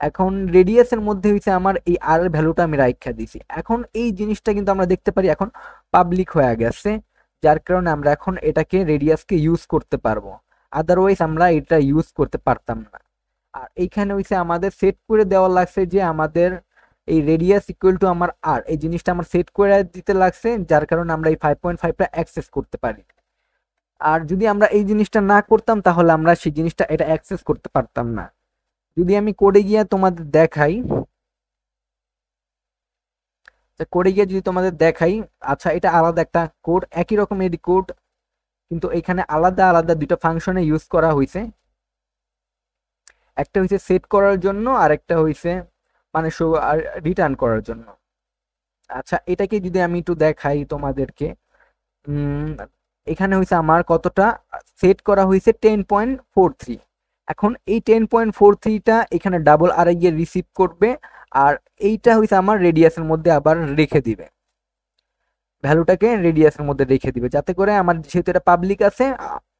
A: এখন রেডিয়াসের মধ্যে হইছে আমার এই আর এর ভ্যালুটা আমি রাইখা দিছি। এখন এই জিনিসটা কিন্তু আমরা দেখতে পারি এখন পাবলিক হয়ে গেছে, যার কারণে আমরা এখন এটাকে রেডিয়াসকে ইউজ করতে পারবো, আদারওয়াইজ আমরা এটা ইউজ করতে পারতাম না। আর এইখানে হইছে আমাদের সেট করে দেওয়া লাগছে যে আমাদের এই রেডিয়াস ইকুয়াল টু আমার আর, এই জিনিসটা আমার সেট করে দিতে লাগছে, যার কারণে আমরা এই 5.5টা অ্যাক্সেস করতে পারি। আর যদি আমরা এই জিনিসটা না করতাম তাহলে আমরা সেই জিনিসটা এটা অ্যাক্সেস করতে পারতাম না। যদি আমি কোডে গিয়ে তোমাদের দেখাই, কোডে গিয়ে যদি তোমাদের দেখাই, আচ্ছা এটা আলাদা একটা কোড, একই রকমের কোড, কিন্তু এখানে আলাদা আলাদা দুটো ফাংশনে ইউজ করা হয়েছে। একটা হইছে সেট করার জন্য আর একটা হইছে মানে রিটার্ন করার জন্য। আচ্ছা, এটাকে যদি আমি একটু দেখাই তোমাদেরকে, উম, এখানে হইছে আমার কতটা সেট করা হয়েছে 10.43। এখন এই 10.43টা এখানে ডাবল আর গিয়ে রিসিভ করবে, আর এইটা হইছে আমার রেডিয়াসের মধ্যে আবার রেখে দিবে, ভ্যালুটাকে রেডিয়াসের মধ্যে রেখে দিবে, যাতে করে আমার যেহেতু এটা পাবলিক আছে,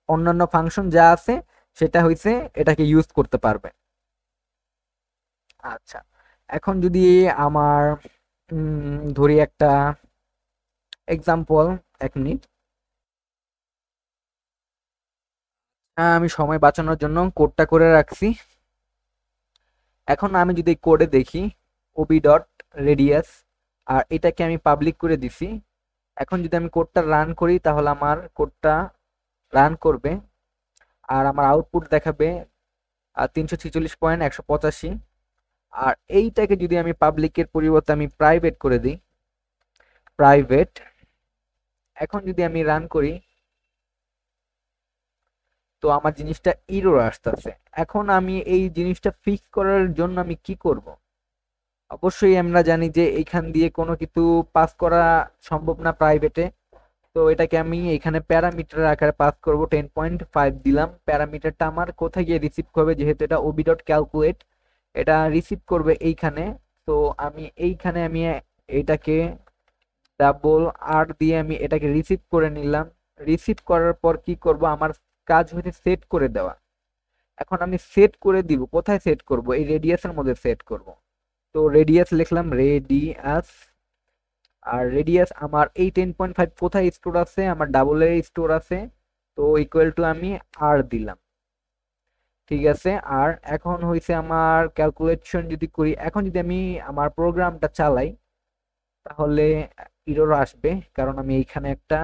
A: অন্যান্য ফাংশন যা আছে সেটা হইছে এটাকে ইউজ করতে পারবে। আচ্ছা, এখন যদি আমার ধরি একটা এক্সাম্পল, 1 মিনিট। আমি সময় বাঁচানোর জন্য কোডটা করে রাখছি। এখন আমি যদি কোডে দেখি ওবি ডট রেডিয়াস, আর এটাকে আমি পাবলিক করে দিছি। এখন যদি আমি কোডটা রান করি তাহলে আমার কোডটা রান করবে, আর আমার আউটপুট দেখাবে 346.185। আর এইটাকে যদি আমি পাবলিকের পরিবর্তে আমি প্রাইভেট করে দিই, প্রাইভেট, এখন যদি আমি রান করি তো আমার জিনিসটা ইরর আসতেছে। এখন আমি এই জিনিসটা ফিক্স করার জন্য আমি কি করব? অবশ্যই আমরা জানি যে এইখান দিয়ে কোনো কিছু পাস করা সম্ভব না প্রাইভেটে, তো এটাকে আমি এখানে প্যারামিটার আকারে পাস করব। 10.5 দিলাম, প্যারামিটারটা আমার কোথায় গিয়ে রিসিভ করবে, যেহেতু এটা ওবি ডট ক্যালকুলেট, এটা রিসিভ করবে এইখানে। তো আমি এইখানে আমি এটাকে ডাবল আর দিয়ে আমি এটাকে রিসিভ করে নিলাম। রিসিভ করার পর কি করব, আমার কাজ হচ্ছে সেট করে দেওয়া। এখন আমি সেট করে দিব, কোথায় সেট করব, এই রেডিয়াসের মধ্যে সেট করব। তো রেডিয়াস লিখলাম, রেডিয়াস, আর রেডিয়াস আমার এই 10.5 কোথায় স্টোর আছে, আমার ডাবল এর স্টোর আছে, তো ইকুয়াল টু আমি আর দিলাম, ঠিক আছে। আর এখন হইছে আমার ক্যালকুলেশন যদি করি, এখন যদি আমি আমার প্রোগ্রামটা চালাই তাহলে এরর আসবে, কারণ আমি এইখানে একটা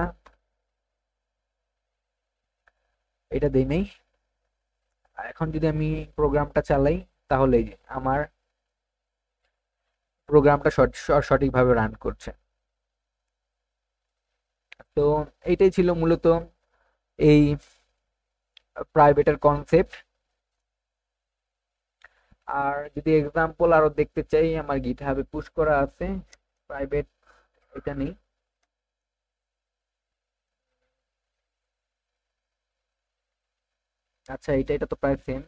A: এটা দেই নাই। এখন যদি আমি প্রোগ্রামটা চালাই তাহলে এই যে আমার প্রোগ্রামটা সঠিকভাবে রান করছে। তো এইটাই ছিল মূলত এই প্রাইভেটের কনসেপ্ট। আর যদি এক্সাম্পল আরো দেখতে চাই, আমার গিটহাবে পুশ করা আছে প্রাইভেট, এটা নেই। আচ্ছা, এটা তো প্রায় সেম।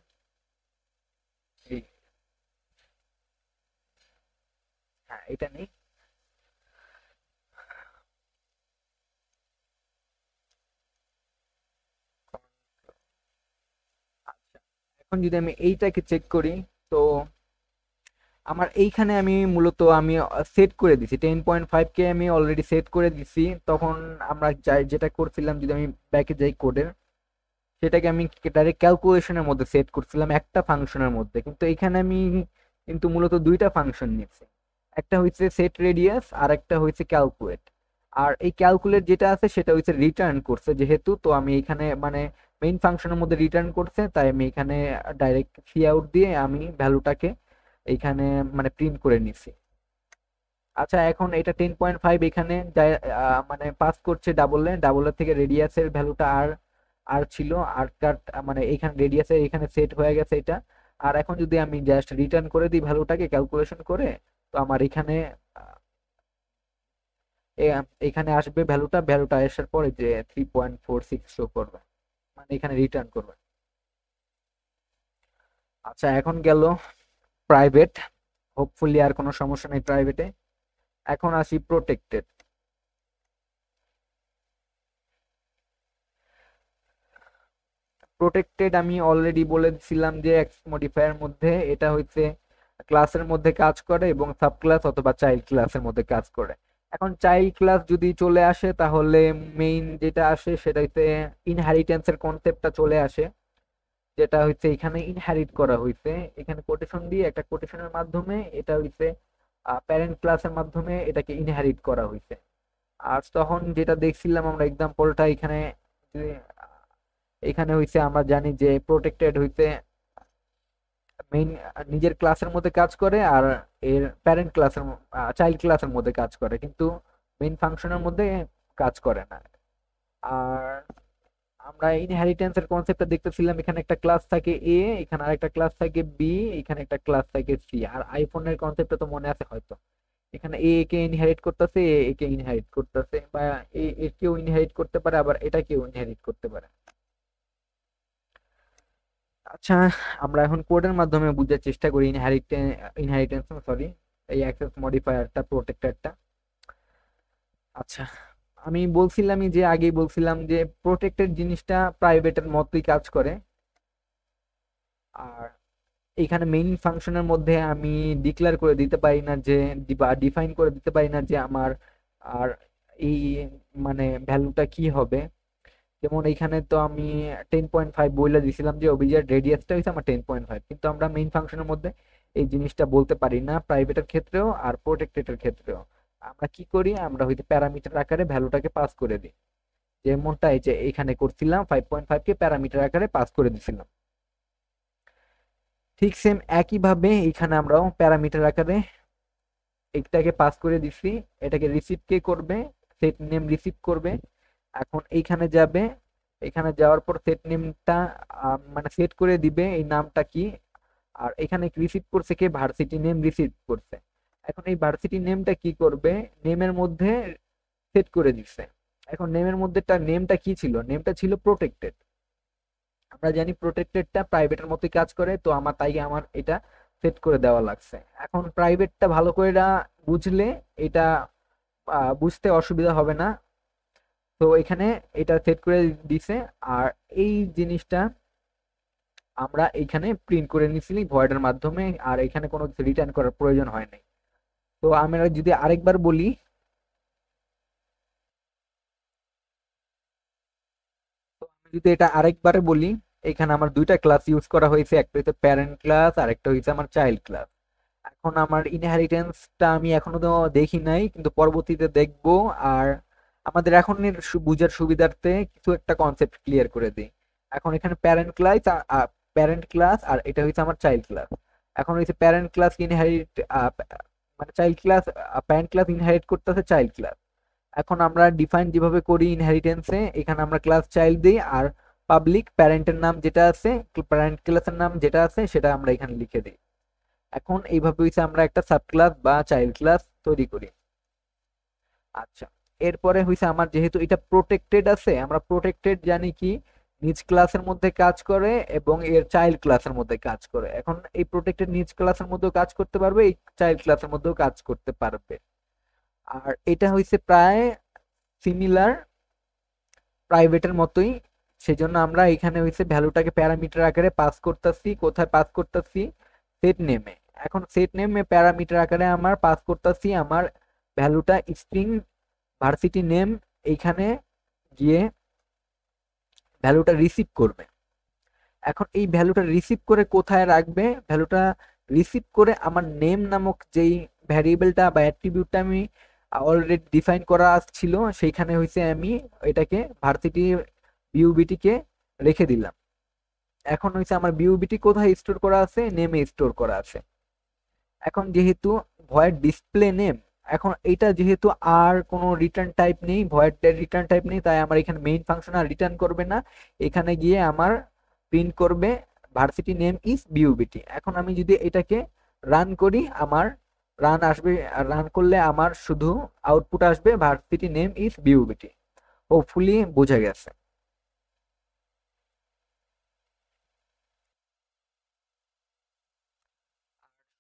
A: হ্যাঁ, এটা নেই। আচ্ছা, এখন যদি আমি এইটাকে চেক করি, তো আমার এইখানে আমি মূলত আমি সেট করে দিছি 10.5 কে আমি অলরেডি সেট করে দিছি। তখন আমরা যেটা করছিলাম, যদি আমি ব্যাকে যাই কোডের, সেটাকে আমি ডাইরেক্ট ক্যালকুলেশনের মধ্যে সেট করছিলাম একটা ফাংশনের মধ্যে, কিন্তু এখানে আমি কিন্তু মূলত দুইটা ফাংশন নিয়েছি। একটা হচ্ছে সেট রেডিয়াস আর একটা হচ্ছে ক্যালকুলেট। আর এই ক্যালকুলেট যেটা আছে সেটা হচ্ছে রিটার্ন করছে যেহেতু, তো আমি এখানে মানে মেইন ফাংশনের মধ্যে রিটার্ন করছে, তাই আমি এখানে ডাইরেক্ট সি আউট দিয়ে আমি ভ্যালুটাকে এইখানে মানে প্রিন্ট করে নিছি। আচ্ছা, এখন এটা 10.5 এখানে মানে পাস করছে ডাবলে, ডাবলের থেকে রেডিয়াসের ভ্যালুটা আর আর ছিল আর কাট, মানে এইখানে রেডিয়াসের এখানে সেট হয়ে গেছে এটা। আর এখন যদি আমি জাস্ট রিটার্ন করে দিই ভ্যালুটাকে ক্যালকুলেশন করে, তো আমার এখানে আহ, এখানে আসবে ভ্যালুটা, ভ্যালুটা আসার পরে যে 3.46 শো করবে, মানে এখানে রিটার্ন করবে। আচ্ছা, এখন গেল প্রাইভেট, হোপফুলি আর কোনো সমস্যা নেই প্রাইভেটে। এখন আসি প্রোটেক্টেড। প্রোটেক্টেড আমি অলরেডি বলেছিলাম যে এক্স মডিফায়ার মধ্যে এটা হচ্ছে ক্লাসের মধ্যে কাজ করে এবং সাব ক্লাস অথবা চাইল্ড ক্লাসের মধ্যে কাজ করে। এখন চাইল্ড ক্লাস যদি চলে আসে তাহলে মেইন যেটা আসে সেটা হচ্ছে ইনহেরিটেন্সের কনসেপ্টটা চলে আসে, যেটা হচ্ছে এখানে ইনহেরিট করা হয়েছে, এখানে কোটেশন দিয়ে একটা কোটেশনের মাধ্যমে এটা হইছে প্যারেন্ট ক্লাসের মাধ্যমে এটাকে ইনহেরিট করা হয়েছে। আর তখন যেটা দেখছিলাম আমরা এক্সাম্পলটা এখানে যে, এখানে হইছে আমরা জানি যে প্রোটেক্টেড হইতে মেইন নিজের ক্লাসের মধ্যে কাজ করে আর এর প্যারেন্ট ক্লাসের চাইল্ড ক্লাসের মধ্যে কাজ করে, কিন্তু মেইন ফাংশনের মধ্যে কাজ করে না। আর আমরা ইনহেরিটেন্সের কনসেপ্টটা দেখতেছিলাম, এখানে একটা ক্লাস থাকে এ, এখানে আরেকটা ক্লাস থাকে বি, এখানে একটা ক্লাস থাকে সি। আর আইফোনের কনসেপ্টটা তো মনে আছে হয়তো, এখানে এ কে ইনহেরিট করতেছে, এ কে ইনহেরিট করতেছে, বা এ কেও ইনহেরিট করতে পারে, আবার এটা কেও ইনহেরিট করতে পারে। আচ্ছা, আমরা এখন কোডের মাধ্যমে বুঝার চেষ্টা করি ইনহেরিটেন্স, সরি, এই অ্যাক্সেস মডিফায়ারটা প্রোটেক্টরটা। আচ্ছা, আমি বলছিলামই যে আগেই বলছিলাম যে প্রোটেক্টেড জিনিসটা প্রাইভেটের মতোই কাজ করে। আর এখানে মেইন ফাংশনের মধ্যে আমি ডিক্লেয়ার করে দিতে পারি না যে, বা ডিফাইন করে দিতে পারি না যে আমার আর এই মানে ভ্যালুটা কি হবে। যেমন এইখানে তো আমি 10.5 বলে দিছিলাম যে অভিজাত রেডিয়াসটা হচ্ছে আমার 10.5, কিন্তু আমরা মেইন ফাংশনের মধ্যে এই জিনিসটা বলতে পারি না প্রাইভেটের ক্ষেত্রেও আর প্রোটেক্টেডের ক্ষেত্রেও। আমরা কি করি, আমরা হয়তো প্যারামিটার আকারে ভ্যালুটাকে পাস করে দিই, যেমনটা এই যে এখানে করছিলাম 5.5 কে প্যারামিটার আকারে পাস করে দিছিলাম। ঠিক সেম একইভাবে এখানে আমরাও প্যারামিটার আকারে এটাকে পাস করে দিছি, এটাকে রিসিভ কে করবে, সেট নেম রিসিভ করবে। এখন এইখানে যাবে, এখানে যাওয়ার পর সেট নেমটা মানে সেট করে দিবে এই নামটা কি। আর এখানে রিসিভ করছে কে, ভার্সিটি নেম রিসিভ করছে। এখন এই ভার্সিটি নেমটা কি করবে, নেমের মধ্যে সেট করে দিচ্ছে। এখন নেমের মধ্যে নেমটা কি ছিল, নেমটা ছিল প্রোটেক্টেড। আমরা জানি প্রোটেক্টেডটা প্রাইভেটের মতোই কাজ করে, তো আমার এটা সেট করে দেওয়া লাগছে। এখন প্রাইভেটটা ভালো করে বুঝলে এটা বুঝতে অসুবিধা হবে না। তো এখানে এটা সেট করে দিছে। আর এই জিনিসটা আমরা এইখানে প্রিন্ট করে নিছিলি ভয়েডের মাধ্যমে, আর এখানে কোনো রিটার্ন করার প্রয়োজন হয় নাই। তো আমরা যদি আরেকবার বলি, যদি এটা আরেকবারে বলি, এখানে আমার দুইটা ক্লাস ইউজ করা হয়েছে, একটা হচ্ছে প্যারেন্ট ক্লাস আর একটা হচ্ছে আমার চাইল্ড ক্লাস। এখন আমার ইনহেরিটেন্সটা আমি এখনো তো দেখি নাই, কিন্তু পরবর্তীতে দেখবো। আর আমাদের এখন বুঝার সুবিধার্থে কিছু একটা কনসেপ্ট ক্লিয়ার করে দিই। এখন এখানে প্যারেন্ট ক্লাস আর এটা হচ্ছে আমার চাইল্ড ক্লাস। এখন হচ্ছে প্যারেন্ট ক্লাস ইনহেরিট, মানে child class, parent class inherit করতেছে চাইল্ড ক্লাস। এখন আমরা ডিফাইন যেভাবে করি ইনহেরিটেন্সে, এখানে আমরা ক্লাস চাইল্ড দিই আর পাবলিক প্যারেন্টের নাম যেটা আছে, প্যারেন্ট ক্লাসের নাম যেটা আছে সেটা আমরা এখানে লিখে দিই। এখন এইভাবে হচ্ছে আমরা একটা সাব ক্লাস বা চাইল্ড ক্লাস তৈরি করি। আচ্ছা, এরপরে হইছে আমার যেহেতু এটা প্রোটেক্টেড আছে, আমরা প্রোটেক্টেড জানি কি নিজ ক্লাসের মধ্যে কাজ করে এবং এর চাইল্ড ক্লাসের মধ্যে কাজ করে। এখন এই প্রোটেক্টেড নিজ ক্লাসের মধ্যেও কাজ করতে পারবে, এই চাইল্ড ক্লাসের মধ্যেও কাজ করতে পারবে। আর এটা হইছে প্রায় সিমিলার প্রাইভেটের মতোই। সেজন্য আমরা এখানে হইছে ভ্যালুটাকে প্যারামিটার আকারে পাস করতেছি। কোথায় পাস করতেছি? সেট নেমে। এখন সেট নেমে প্যারামিটার আকারে আমার পাস করতেছি আমার ভ্যালুটা স্ট্রিং ভার্সিটি নেম, এইখানে গিয়ে ভ্যালুটা রিসিভ করবে। এখন এই ভ্যালুটা রিসিভ করে কোথায় রাখবে? ভ্যালুটা রিসিভ করে আমার নেম নামক যেই ভ্যারিয়েবলটা বা অ্যাট্রিবিউটটা আমি অলরেডি ডিফাইন করা ছিল সেইখানে হইছে আমি এটাকে ভার্সিটি বিউবিটিকে রেখে দিলাম। এখন হইছে আমার বিউবিটি কোথায় স্টোর করা আছে? নেমে স্টোর করা আছে। এখন যেহেতু ভয়েড ডিসপ্লে নেম, এখন এটা যেহেতু আর কোনো রিটার্ন টাইপ নেই, ভয়েড রিটার্ন টাইপ নেই, তাই আমার এখানে মেইন ফাংশন আর রিটার্ন করবে না। এখানে গিয়ে আমার প্রিন্ট করবে ভার্সিটি নেম ইজ বিউবিটি। এখন আমি যদি এটাকে রান করি, আমার রান আসবে, রান করলে আমার শুধু আউটপুট আসবে ভার্সিটি নেম ইজ বিউবিটি। হোপফুলি বোঝা গেছে।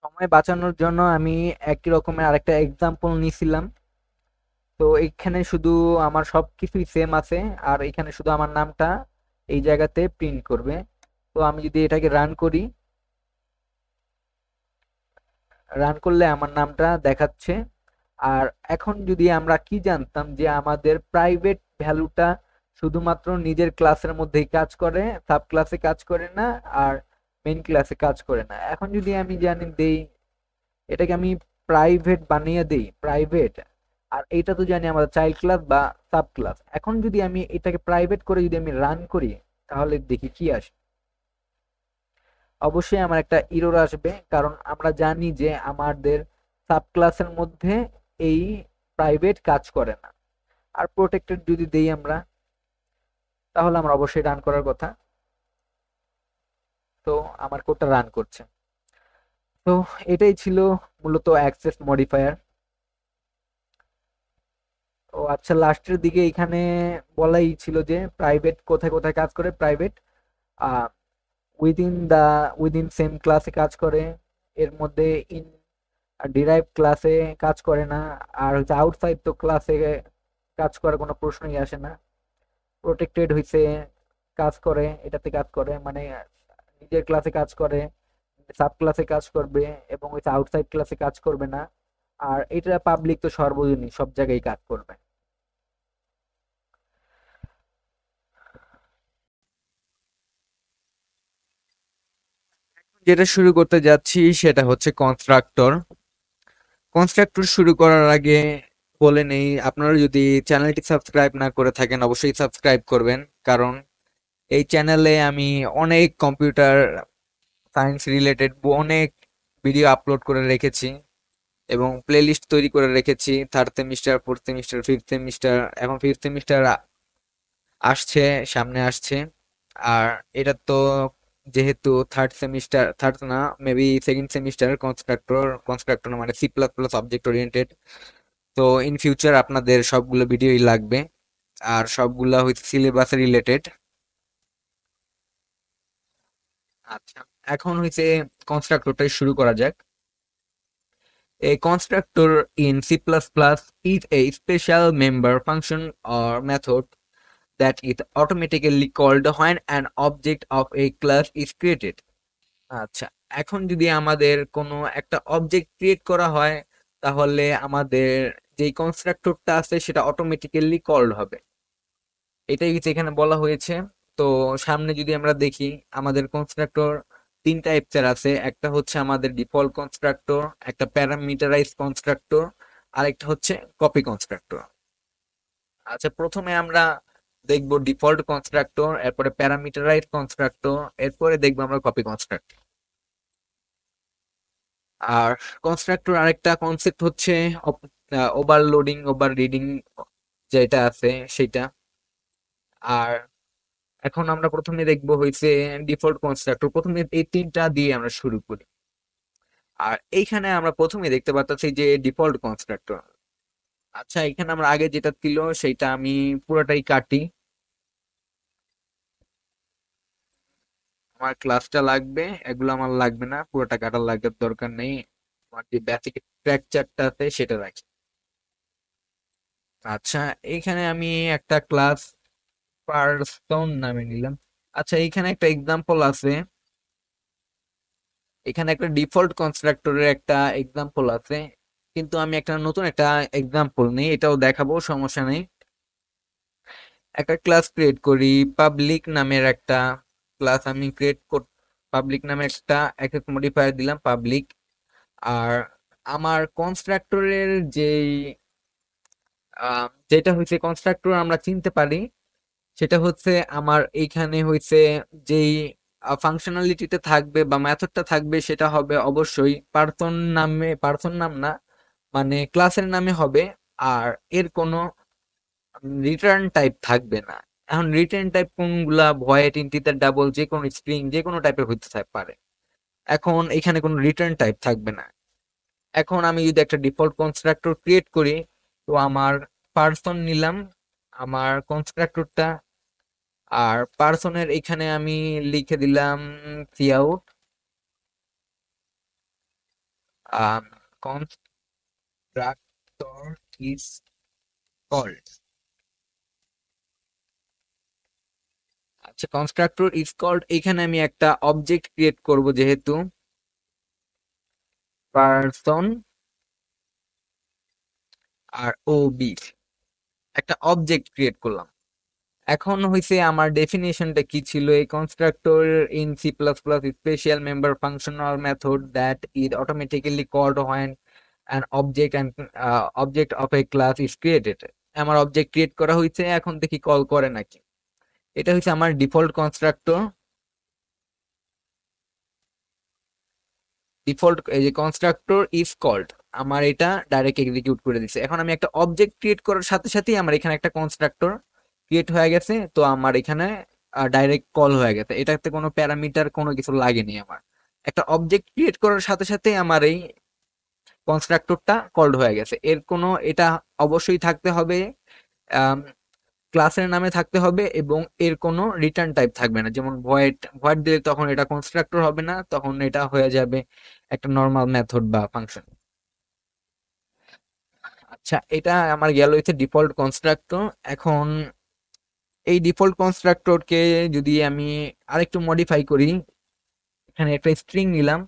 A: সময় বাঁচানোর জন্য আমি একই রকমের আরেকটা এক্সাম্পল নিছিলাম। তো এখানে শুধু আমার সবকিছুই সেম আছে, আর এখানে শুধু আমার নামটা এই জায়গাতে প্রিন্ট করবে। তো আমি যদি এটাকে রান করি, রান করলে আমার নামটা দেখাচ্ছে। আর এখন যদি আমরা কি জানতাম যে আমাদের প্রাইভেট ভ্যালুটা শুধুমাত্র নিজের ক্লাসের মধ্যেই কাজ করে, সাব ক্লাসে কাজ করে না, আর মেইন ক্লাসে কাজ করে না। এখন যদি আমি জানি দেই, এটাকে আমি প্রাইভেট বানিয়ে দেই প্রাইভেট, আর এইটা তো জানি আমাদের চাইল্ড ক্লাস বা সাব ক্লাস। এখন যদি আমি এটাকে প্রাইভেট করে যদি আমি রান করি, তাহলে দেখি কি আসে। অবশ্যই আমার একটা ইরর আসবে, কারণ আমরা জানি যে আমাদের সাব ক্লাসের মধ্যে এই প্রাইভেট কাজ করে না। আর প্রোটেক্টেড যদি দেই আমরা, তাহলে আমরা অবশ্যই রান করার কথা। তো আমার কোডটা রান করছে। তো এটাই ছিল মূলত অ্যাক্সেস মডিফায়ার। ও আচ্ছা, লাস্টের দিকে এখানে বলাই ছিল যে প্রাইভেট কোথায় কোথায় কাজ করে। প্রাইভেট উইদিন দা উইদিন সেম ক্লাসে কাজ করে, এর মধ্যে ইন ডিরাইভ ক্লাসে কাজ করে না, আর হচ্ছে আউটসাইড তো ক্লাসে কাজ করার কোনো প্রশ্নই আসে না। প্রোটেক্টেড হইছে কাজ করে, এটাতে কাজ করে মানে নিজের ক্লাসে কাজ করে, সাব ক্লাসে কাজ করবে, এবং হচ্ছে আউটসাইড ক্লাসে কাজ করবে না। আর এটা পাবলিক তো সর্বজনীন, সব জায়গায় কাজ করবে। যেটা শুরু করতে যাচ্ছি সেটা হচ্ছে কনস্ট্রাক্টর। কনস্ট্রাক্টর শুরু করার আগে বলে নেই, আপনারা যদি চ্যানেলটি সাবস্ক্রাইব না করে থাকেন অবশ্যই সাবস্ক্রাইব করবেন, কারণ এই চ্যানেলে আমি অনেক কম্পিউটার সায়েন্স রিলেটেড অনেক ভিডিও আপলোড করে রেখেছি এবং প্লেলিস্ট তৈরি করে রেখেছি। Third semester, fourth semester, fifth semester, এখন ফিফথ সেমিস্টার আসছে, সামনে আসছে। আর এটা তো যেহেতু থার্ড সেমিস্টার, থার্ড না maybe second semester, constructor, constructor মানে C plus plus object oriented. তো ইন ফিউচার আপনাদের সবগুলো ভিডিওই লাগবে, আর সবগুলা হচ্ছে সিলেবাস রিলেটেড। আচ্ছা, এখন হচ্ছে কনস্ট্রাক্টরটাই শুরু করা যাক। A constructor in C++ is a special member function or method that is automatically called when an object of a class is created. আচ্ছা, এখন যদি আমাদের কোনো একটা অবজেক্ট ক্রিয়েট করা হয়, তাহলে আমাদের যেই কনস্ট্রাক্টরটা আছে সেটা অটোমেটিক্যালি কলড হবে। এটাই হচ্ছে এখানে বলা হয়েছে। তো সামনে যদি আমরা দেখি আমাদের কনস্ট্রাক্টর তিন টাইপসের আছে। একটা হচ্ছে আমাদের ডিফল্ট কনস্ট্রাক্টর, একটা প্যারামিটারাইজ কনস্ট্রাক্টর, আর একটা হচ্ছে কপি কনস্ট্রাক্টর। আচ্ছা, প্রথমে আমরা দেখবো ডিফল্ট কনস্ট্রাক্টর, এরপরে প্যারামিটারাইজ কনস্ট্রাক্টর, এরপরে দেখবো আমরা কপি কনস্ট্রাক্টর। আর কনস্ট্রাক্টর আরেকটা কনসেপ্ট হচ্ছে ওভারলোডিং, ওভার রিডিং যেটা আছে সেটা। আর এখন আমরা প্রথমে দেখবো হইছে ডিফল্ট কনস্ট্রাক্টর। প্রথমে এই তিনটা দিয়ে আমরা শুরু করি। আর এইখানে আমরা প্রথমে দেখতে পাচ্ছি যে ডিফল্ট কনস্ট্রাক্টর। আচ্ছা, এখানে আমরা আগে যেটা ছিল সেটা আমি পুরোটাই কাটি। আমার ক্লাসটা লাগবে, এগুলো আমার লাগবে না, পুরোটা কাটার লাগার দরকার নেই। আমার যে বেসিক স্ট্রাকচারটা আছে সেটা রাখি। আচ্ছা, এখানে আমি একটা ক্লাস পার্সন নামে নিলাম। আচ্ছা, এখানে একটা এক্সাম্পল আছে। এখানে একটা ডিফল্ট কনস্ট্রাক্টরের একটা এক্সাম্পল আছে, কিন্তু আমি একটা নতুন একটা এক্সাম্পল নেই, এটাও দেখাবো, সমস্যা নেই। একটা ক্লাস ক্রিয়েট করি, পাবলিক নামের একটা ক্লাস আমি ক্রিয়েট কর। পাবলিক নামে একটা অ্যাক্সেস মডিফায়ার দিলাম পাবলিক। আর আমার কনস্ট্রাক্টরের যেটা হয়েছে কনস্ট্রাক্টর আমরা চিনতে পারি, সেটা হচ্ছে আমার এইখানে হয়েছে যেই ফাংশনালিটিটা থাকবে বা মেথডটা থাকবে সেটা হবে অবশ্যই পার্সন নামে, পার্সন নাম না, মানে ক্লাসের নামে হবে। আর এর কোনো রিটার্ন টাইপ থাকবে না। এখন রিটার্ন টাইপ কোনগুলা, ভয়েড, ইন্টিজার, ডাবল, যে কোনো স্ট্রিং, যে কোনো টাইপের হইতে পারে। এখন এখানে কোনো রিটার্ন টাইপ থাকবে না। এখন আমি যদি একটা ডিফল্ট কনস্ট্রাক্টর ক্রিয়েট করি, তো আমার পার্সন নিলাম আমার কনস্ট্রাক্টরটা। আর পার্সনের এখানে আমি লিখে দিলাম সিআউট কনস্ট্রাক্টর ইজ কল্ড। আচ্ছা, কনস্ট্রাক্টর ইজ কল্ড, এখানে আমি একটা অবজেক্ট ক্রিয়েট করব, যেহেতু পার্সন আর ও বি, একটা অবজেক্ট ক্রিয়েট করলাম। এখন হইছে আমার ডেফিনেশনটা কি ছিল, এই constructor in C plus plus special member function or method that is automatically called when an object of a class is created. আমার অবজেক্ট ক্রিয়েট করা হয়েছে, এখন দেখি কল করে নাকি। এটা হচ্ছে আমার ডিফল্ট কনস্ট্রাক্টর। ডিফল্ট এই যে কনস্ট্রাক্টর ইজ কল্ড, আমার এটা ডাইরেক্ট এক্সিকিউট করে দিচ্ছে। এখন আমি একটা অবজেক্ট ক্রিয়েট করার সাথে সাথেই আমার এখানে একটা কনস্ট্রাক্টর ক্রিয়েট হয়ে গেছে, তো আমার এখানে ডাইরেক্ট কল হয়ে গেছে, এটাতে কোনো প্যারামিটার কোনো কিছু লাগেনি। আমার একটা অবজেক্ট ক্রিয়েট করার সাথে সাথে আমার এই কনস্ট্রাক্টরটা কল্ড হয়ে গেছে। এর কোনো, এটা অবশ্যই থাকতে হবে ক্লাসের নামে থাকতে হবে, এবং এর কোনো রিটার্ন টাইপ থাকবে না। যেমন ভয়েড, ভয়েড দিলে তখন এটা কনস্ট্রাক্টর হবে না, তখন এটা হয়ে যাবে একটা নর্মাল মেথড বা ফাংশন। আচ্ছা, এটা আমার গেল হচ্ছে ডিফল্ট কনস্ট্রাক্টর। এখন এই ডিফল্ট কনস্ট্রাক্টরকে যদি আমি আরেকটু মডিফাই করি, এখানে একটা স্ট্রিং নিলাম,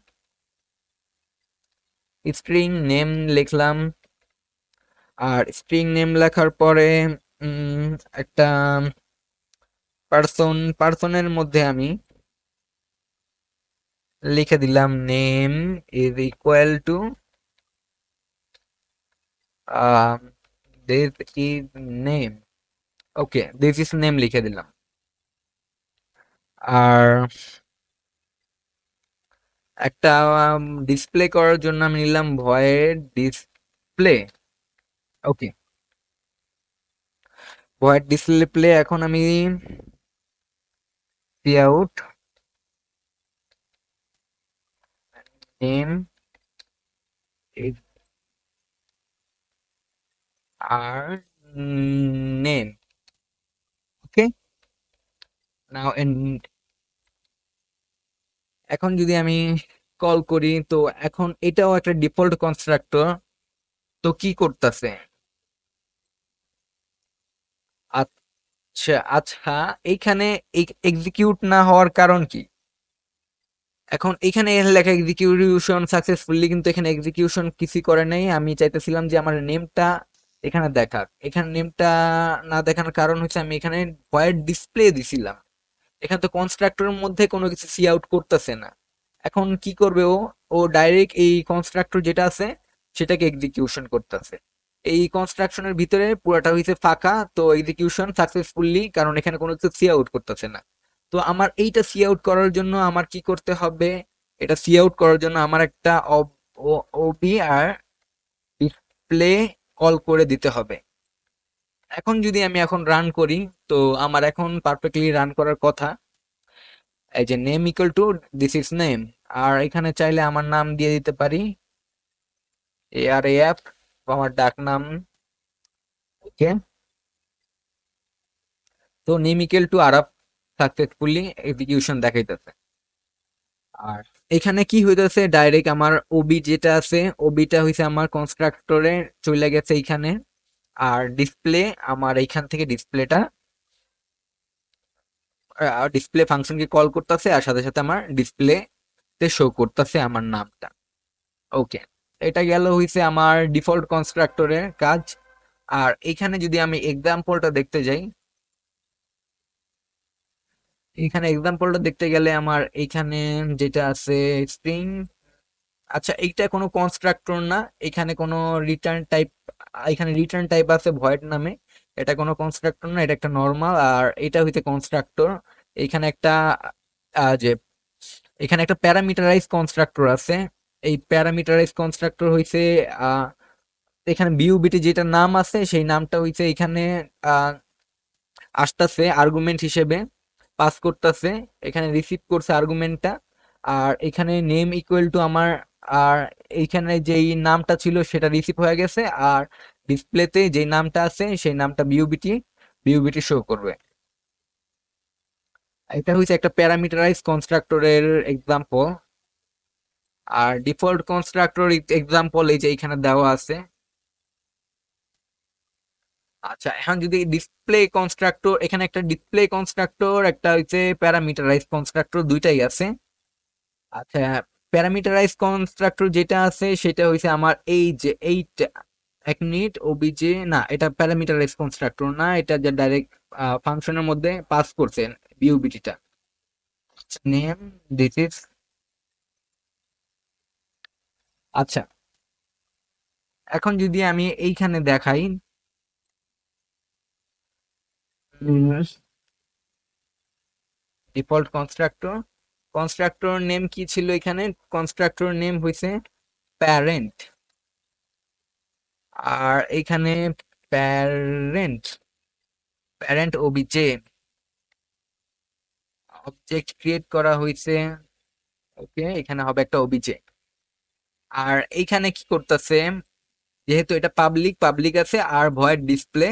A: স্ট্রিং নেম লিখলাম। আর স্ট্রিং নেম লেখার পরে একটা পার্সনের মধ্যে আমি লিখে দিলাম name is equal to this is name. Okay, this is name লিখে দিলাম। আর একটা ডিসপ্লে করার জন্য আমি নিলাম void display. Okay, void display. এখন আমি আউট নেম ইজ আর নেম। ওকে, নাও এখন যদি আমি কল করি, তো এখন এটাও একটা ডিফল্ট কনস্ট্রাক্টর, তো কি করতেছে। আচ্ছা আচ্ছা, এইখানে এক্সিকিউট না হওয়ার কারণ কি? এখন এখানে লেখা এক্সিকিউশন সাকসেসফুলি, কিন্তু এখানে এক্সিকিউশন কিছুই করে নাই। আমি চাইতেছিলাম যে আমার নেমটা এখানে দেখাক, এখানে নেমটা না দেখানোর কারণ হচ্ছে আমি এখানে ভয়েড ডিসপ্লে দিছিলাম। এখানে তো কনস্ট্রাক্টরের মধ্যে কোনো কিছু সি আউট করতেছে না। এখন কি করবে ও, ও ডাইরেক্ট এই কনস্ট্রাক্টর যেটা আছে সেটাকে এক্সিকিউশন করতেছে। এই কনস্ট্রাকশনের ভিতরে পুরোটা হইছে ফাঁকা, তো এক্সিকিউশন সাকসেসফুলি, কারণ এখানে কোনো কিছু সি আউট করতেছে না। তো আমার এইটা সি আউট করার জন্য আমার কি করতে হবে? এটা সি আউট করার জন্য আমার একটা ওবি আর ডিসপ্লে কল করে দিতে হবে। এখন যদি আমি এখন রান করি, তো আমার এখন পারফেক্টলি রান করার কথা। এই যে name equal to this is name, আর এখানে চাইলে আমার নাম দিয়ে দিতে পারি ARAF, আমার ডাক নাম। ওকে, তো name equal two Araf successfully execution দেখাইতেছে। আর এখানে কি হইতেছে, ডাইরেক্ট আমার ওবি যেটা আছে, ওবিটা হইছে আমার কনস্ট্রাক্টরে চলে গেছে এইখানে। আর ডিসপ্লে আমার এইখান থেকে ডিসপ্লেটা, ডিসপ্লে ফাংশনকে কল করতেছে, আর সাথে সাথে আমার ডিসপ্লে তে শো করতেছে আমার নামটা। ওকে, এটা গেল হইছে আমার ডিফল্ট কনস্ট্রাক্টরের কাজ। আর এখানে যদি আমি এক্সাম্পলটা দেখতে যাই, এখানে এক্সাম্পলটা দেখতে গেলে আমার এইখানে যেটা আছে স্ট্রিং, আচ্ছা এইটা কোনো কনস্ট্রাক্টর না, এখানে কোনো রিটার্ন টাইপ, এখানে রিটার্ন টাইপ আছে ভয়েড নামে। এটা কোনো কনস্ট্রাক্টর না, এটা একটা নর্মাল, আর এটা হইতে কনস্ট্রাক্টর। এখানে একটা যে এখানে একটা প্যারামিটারাইজ কনস্ট্রাক্টর আছে। এই প্যারামিটারাইজ কনস্ট্রাক্টর হইছে আহ, এখানে বিউবিটি যেটা নাম আছে সেই নামটা হইছে এখানে আহ, আসতেছে আর্গুমেন্ট হিসেবে, পাস করতেছে, এখানে রিসিভ করছে আর্গুমেন্টটা। আর এখানে নেম ইকুয়াল টু আমার, আর এইখানে যেই নামটা ছিল সেটা রিসিভ হয়ে গেছে, আর ডিসপ্লেতে যেই নামটা আছে সেই নামটা বিউবিটি বিউবিটি শো করবে। এটা হচ্ছে একটা প্যারামিটারাইজ কনস্ট্রাক্টরের এক্সাম্পল। আর ডিফল্ট কনস্ট্রাক্টর এক্সাম্পল এই যে এখানে দেওয়া আছে। আচ্ছা, এখন যদি ডিসপ্লে কনস্ট্রাক্টর, এখানে একটা ডিসপ্লে কনস্ট্রাক্টর, একটা হচ্ছে প্যারামিটারাইজ কনস্ট্রাক্টর, দুইটাই আছে। আচ্ছা, প্যারামিটারাইজ কনস্ট্রাক্টর যেটা আছে সেটা হইছে আমার এই যে এইটা, এক মিনিট, ওবিজে না, এটা প্যারামিটারাইজ কনস্ট্রাক্টর না, এটা যে ডাইরেক্ট ফাংশনের মধ্যে পাস করছে বিউবিটিটা। নেম, দিস ইজ, আচ্ছা, এখন যদি আমি এইখানে দেখাই, ডিফল্ট কনস্ট্রাক্টর, কনস্ট্রাক্টর নেম কি ছিল এখানে? কনস্ট্রাক্টর নেম হইছে প্যারেন্ট। আর এখানে parent, parent OBJ object create করা হয়েছে। ওকে, এখানে হবে একটা ওবিজে। আর এইখানে কি করতেছে, যেহেতু এটা পাবলিক পাবলিক আছে, আর ভয়েড ডিসপ্লে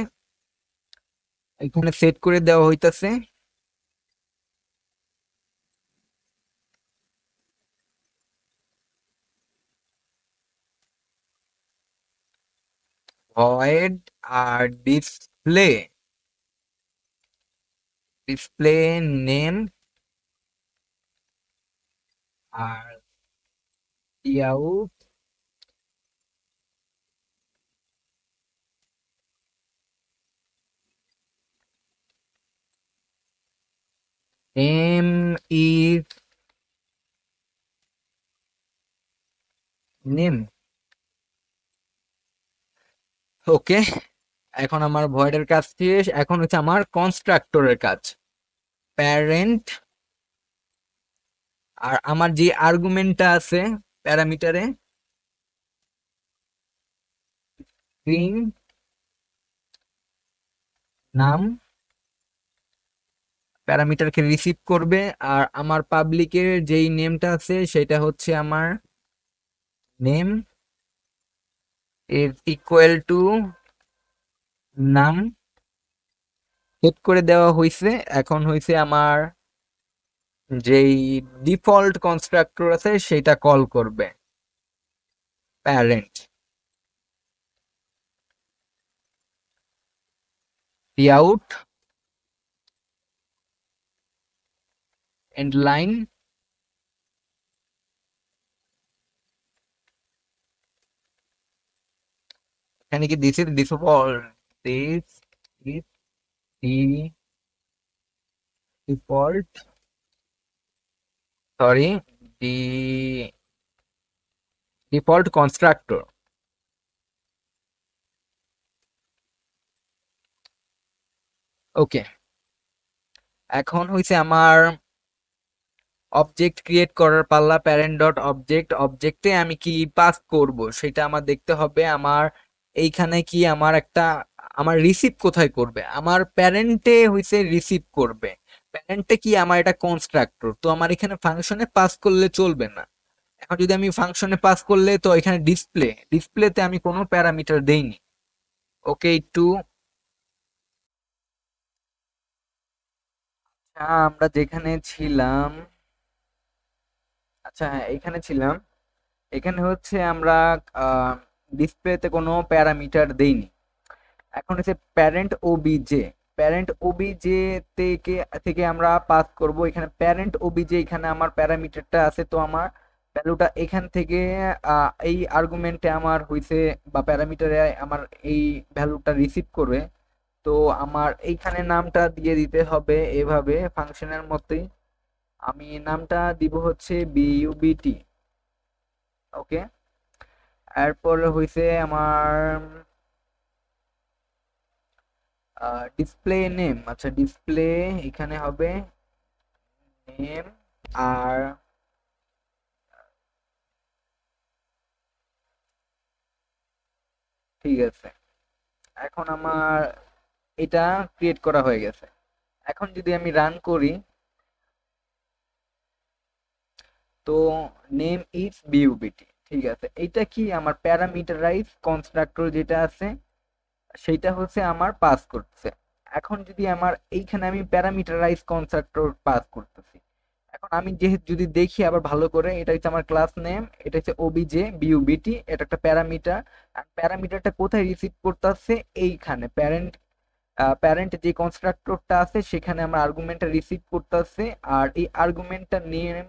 A: এখানে সেট করে দেওয়া হইতাছে। ভয়েড আর ডিসপ্লে, ডিসপ্লে নেম আর out, name is name. Okay, এখন আমার ভয়েডের কাজ শেষ, এখন হচ্ছে আমার কনস্ট্রাক্টরের কাজ। প্যারেন্ট, আর আমার যে আর্গুমেন্টটা আছে প্যারামিটারে, স্ট্রিং নাম, প্যারামিটারকে রিসিভ করবে। আর আমার পাবলিকের যেই নেমটা আছে সেটা হচ্ছে আমার নেম ইজ ইকুয়াল টু নাম, সেট করে দেওয়া হয়েছে। এখন হয়েছে আমার যেই ডিফল্ট কনস্ট্রাক্টর আছে সেটা কল করবে প্যারেন্ট আউট এন্ড লাইন। এখানে কি this is default, this is default, sorry, D default constructor. Okay, এখন হইছে আমার অবজেক্ট ক্রিয়েট করার পাল্লা। প্যারেন্ট ডট অবজেক্ট, অবজেক্টে আমি কি পাস করব সেটা আমার দেখতে হবে। আমার এইখানে কি আমার একটা, আমার রিসিভ কোথায় করবে, আমার প্যারেন্টে হইছে রিসিভ করবে। প্যারেন্টে কি আমার এটা কনস্ট্রাক্টর, তো আমার এখানে ফাংশনে পাস করলে চলবে না। এখন যদি আমি ফাংশনে পাস করলে তো এখানে ডিসপ্লেতে আমি কোনো প্যারামিটার দেইনি। ওকে, একটু আমরা যেখানে ছিলাম, আচ্ছা হ্যাঁ এখানে ছিলাম। এখানে হচ্ছে আমরা ডিসপ্লেতে কোনো প্যারামিটার দেইনি। এখন হচ্ছে প্যারেন্ট ওবিজে, প্যারেন্ট ওবিজে থেকে থেকে আমরা পাস করব। এখানে প্যারেন্ট ওবিজে, এখানে আমার প্যারামিটারটা আছে, তো আমার ভ্যালুটা এখান থেকে এই আর্গুমেন্টে আমার হইছে বা প্যারামিটারে আমার এই ভ্যালুটা রিসিভ করবে। তো আমার এইখানে নামটা দিয়ে দিতে হবে এভাবে ফাংশনের মতোই। আমি নামটা দিব হচ্ছে বিইউবিটি। ওকে, এরপর হইছে আমার ডিসপ্লে নেম। আচ্ছা ডিসপ্লে এখানে হবে নেম। আর ঠিক আছে, এখন আমার এটা ক্রিয়েট করা হয়ে গেছে। এখন যদি আমি রান করি, তো নেম ইজ বিইউবিটি, ঠিক আছে। এটা কি আমার প্যারামিটারাইজ কনস্ট্রাক্টর যেটা আছে সেইটা হচ্ছে আমার পাস করছে। এখন যদি আমার এইখানে আমি প্যারামিটারাইজ কনস্ট্রাক্টর পাস করতেছি, এখন আমি যেহেতু যদি দেখি আবার ভালো করে, এটা হচ্ছে আমার ক্লাস নেম, এটা হচ্ছে ওবিজে বিইউবিটি, এটা একটা প্যারামিটার। আর প্যারামিটারটা কোথায় রিসিভ করতেছে, এইখানে প্যারেন্ট, প্যারেন্ট যে কনস্ট্রাক্টরটা আছে সেখানে আমরা আর্গুমেন্টটা রিসিভ করতেছে। আর এই আর্গুমেন্টটা নেম,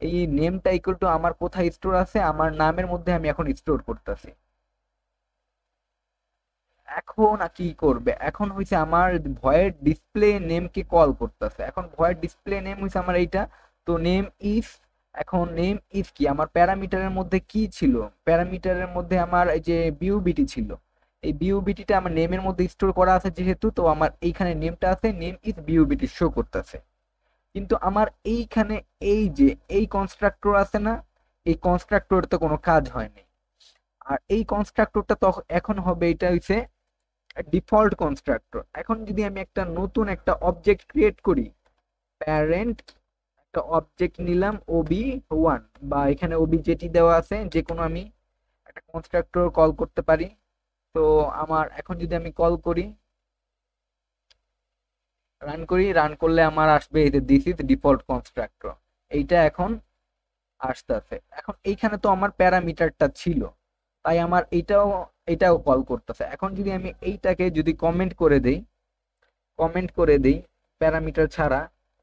A: এই নেমটা ইকুয়াল টু আমার কোথায় স্টোর আছে, আমার নামের মধ্যে আমি এখন স্টোর করতেছি। এখন কি করবে, এখন হইছে আমার ভয়েড ডিসপ্লে নেমকে কল করতেছে। এখন ভয়েড ডিসপ্লে নেম হইছে আমার এইটা। তো নেম ইফ, এখন নেম ইফ কি আমার প্যারামিটারের মধ্যে কি ছিল, প্যারামিটারের মধ্যে আমার এই যে বিউবিটি ছিল। এই বিউবিটিটা আমার নেমের মধ্যে স্টোর করা আছে যেহেতু, তো আমার এইখানে নেমটা আছে, নেম ইজ বিউবিটি শো করতেছে। কিন্তু আমার এইখানে এই যে এই কনস্ট্রাক্টর আছে না, এই কনস্ট্রাক্টর তো কোনো কাজ হয়নি। আর এই কনস্ট্রাক্টরটা তখন এখন হবে, এটা হইছে ডিফল্ট কনস্ট্রাক্টর। এখন যদি আমি একটা নতুন একটা অবজেক্ট ক্রিয়েট করি, প্যারেন্ট একটা অবজেক্ট নিলাম ওবি1, বা এখানে ওবি যেটি দেওয়া আছে যে কোনো আমি একটা কনস্ট্রাক্টর কল করতে পারি। তো আমার এখন যদি আমি কল করি, রান করি, রান করলে আমার আসবে এই যে দিস ইজ ডিফল্ট কনস্ট্রাক্টর, এইটা এখন আসতেছে। এখন এইখানে তো আমার প্যারামিটারটা ছিল, তাই আমার এটাও কল করতেছে। এখন যদি আমি এইটাকে যদি কমেন্ট করে দেই, কমেন্ট করে দেই প্যারামিটার ছাড়া,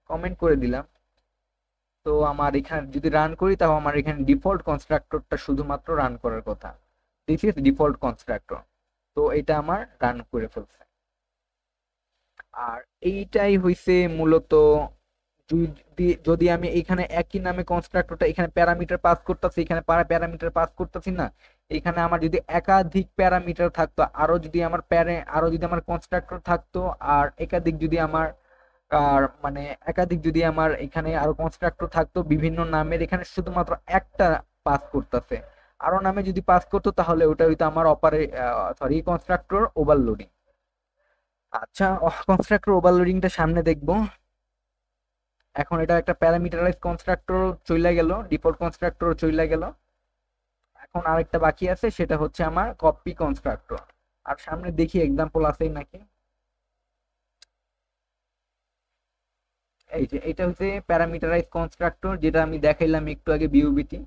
A: কমেন্ট করে দিলাম, তো আমার এখানে যদি রান করি তাও আমার এখানে ডিফল্ট কনস্ট্রাক্টরটা শুধুমাত্র রান করার কথা, দিস ইজ ডিফল্ট কনস্ট্রাক্টর। তো এটা আমার রান করে ফেলছে। আর এইটাই হইছে মূলত, যদি আমি এখানে একই নামে কনস্ট্রাক্টরটা, এখানে প্যারামিটার পাস করতেছি, এখানে প্যারামিটার পাস করতেছি না, এখানে আমার যদি একাধিক প্যারামিটার থাকতো, আরো যদি আমার কনস্ট্রাক্টর থাকতো, আর একাধিক যদি আমার আর মানে একাধিক যদি আমার এখানে আরো কনস্ট্রাক্টর থাকতো বিভিন্ন নামের, এখানে শুধুমাত্র একটা পাস করতেছে। আরো নামে যদি পাস করতো তাহলে ওটা হইতো আমার কনস্ট্রাক্টর ওভারলোডিং। আচ্ছা, কনস্ট্রাক্টর ওভারলোডিংটা সামনে দেখবো। এখন এটা একটা প্যারামিটারাইজ কনস্ট্রাক্টর চইলা গেল, ডিফল্ট কনস্ট্রাক্টর চইলা গেল। এখন আরেকটা বাকি আছে, সেটা হচ্ছে আমার কপি কনস্ট্রাক্টর। আর সামনে দেখি এক্সাম্পল আছেই নাকি। এই যে এটা হচ্ছে প্যারামিটারাইজ কনস্ট্রাক্টর, যেটা আমি দেখাইলাম একটু আগে বিউবিটি,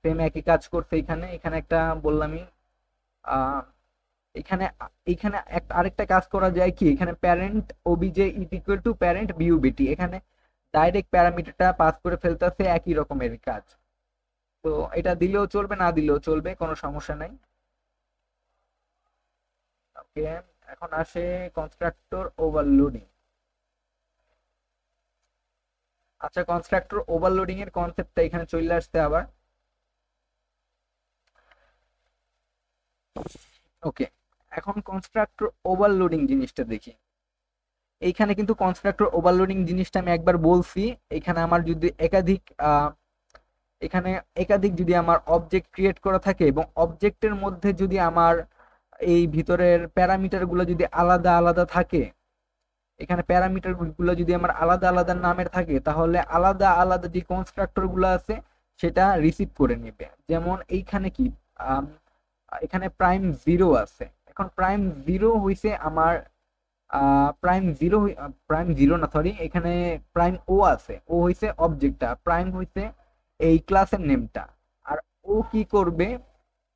A: সেম একই কাজ করছে। এখানে এখানে একটা বললামই, আহ, এখানে এখানে আরেকটা কাজ করা যায় কি, এখানে parent OBJ is equal two parent বিউবিটি, এখানে ডাইরেক্ট প্যারামিটারটা পাস করে ফেলতেছে, একই রকমের কাজ। তো এটা দিলেও চলবে, না দিলেও চলবে, কোনো সমস্যা নাই। ওকে, এখন আসে কনস্ট্রাক্টর ওভারলোডিং। আচ্ছা, কনস্ট্রাক্টর ওভারলোডিং এর কনসেপ্টটা এখানে চলে আসছে আবার। ওকে, এখন কনস্ট্রাক্টর ওভারলোডিং জিনিসটা দেখি। এইখানে কিন্তু কনস্ট্রাক্টর ওভারলোডিং জিনিসটা আমি একবার বলছি। এখানে আমার যদি এখানে একাধিক যদি আমার অবজেক্ট ক্রিয়েট করা থাকে এবং অবজেক্টের মধ্যে যদি আমার এই ভিতরের প্যারামিটার গুলো যদি আলাদা আলাদা থাকে, এখানে প্যারামিটার গুলো যদি আমার আলাদা আলাদা নামের থাকে, তাহলে আলাদা আলাদা যে কনস্ট্রাক্টর গুলো আছে সেটা রিসিভ করে নেবে। যেমন এইখানে কি, আম, এখানে প্রাইম জিরো আছে। এখন প্রাইম জিরো হইছে আমার প্রাইম জিরো না, সরি, এখানে প্রাইম ও আছে। ও হইছে অবজেক্টটা, প্রাইম হইছে এই ক্লাসের নেমটা। আর ও কি করবে,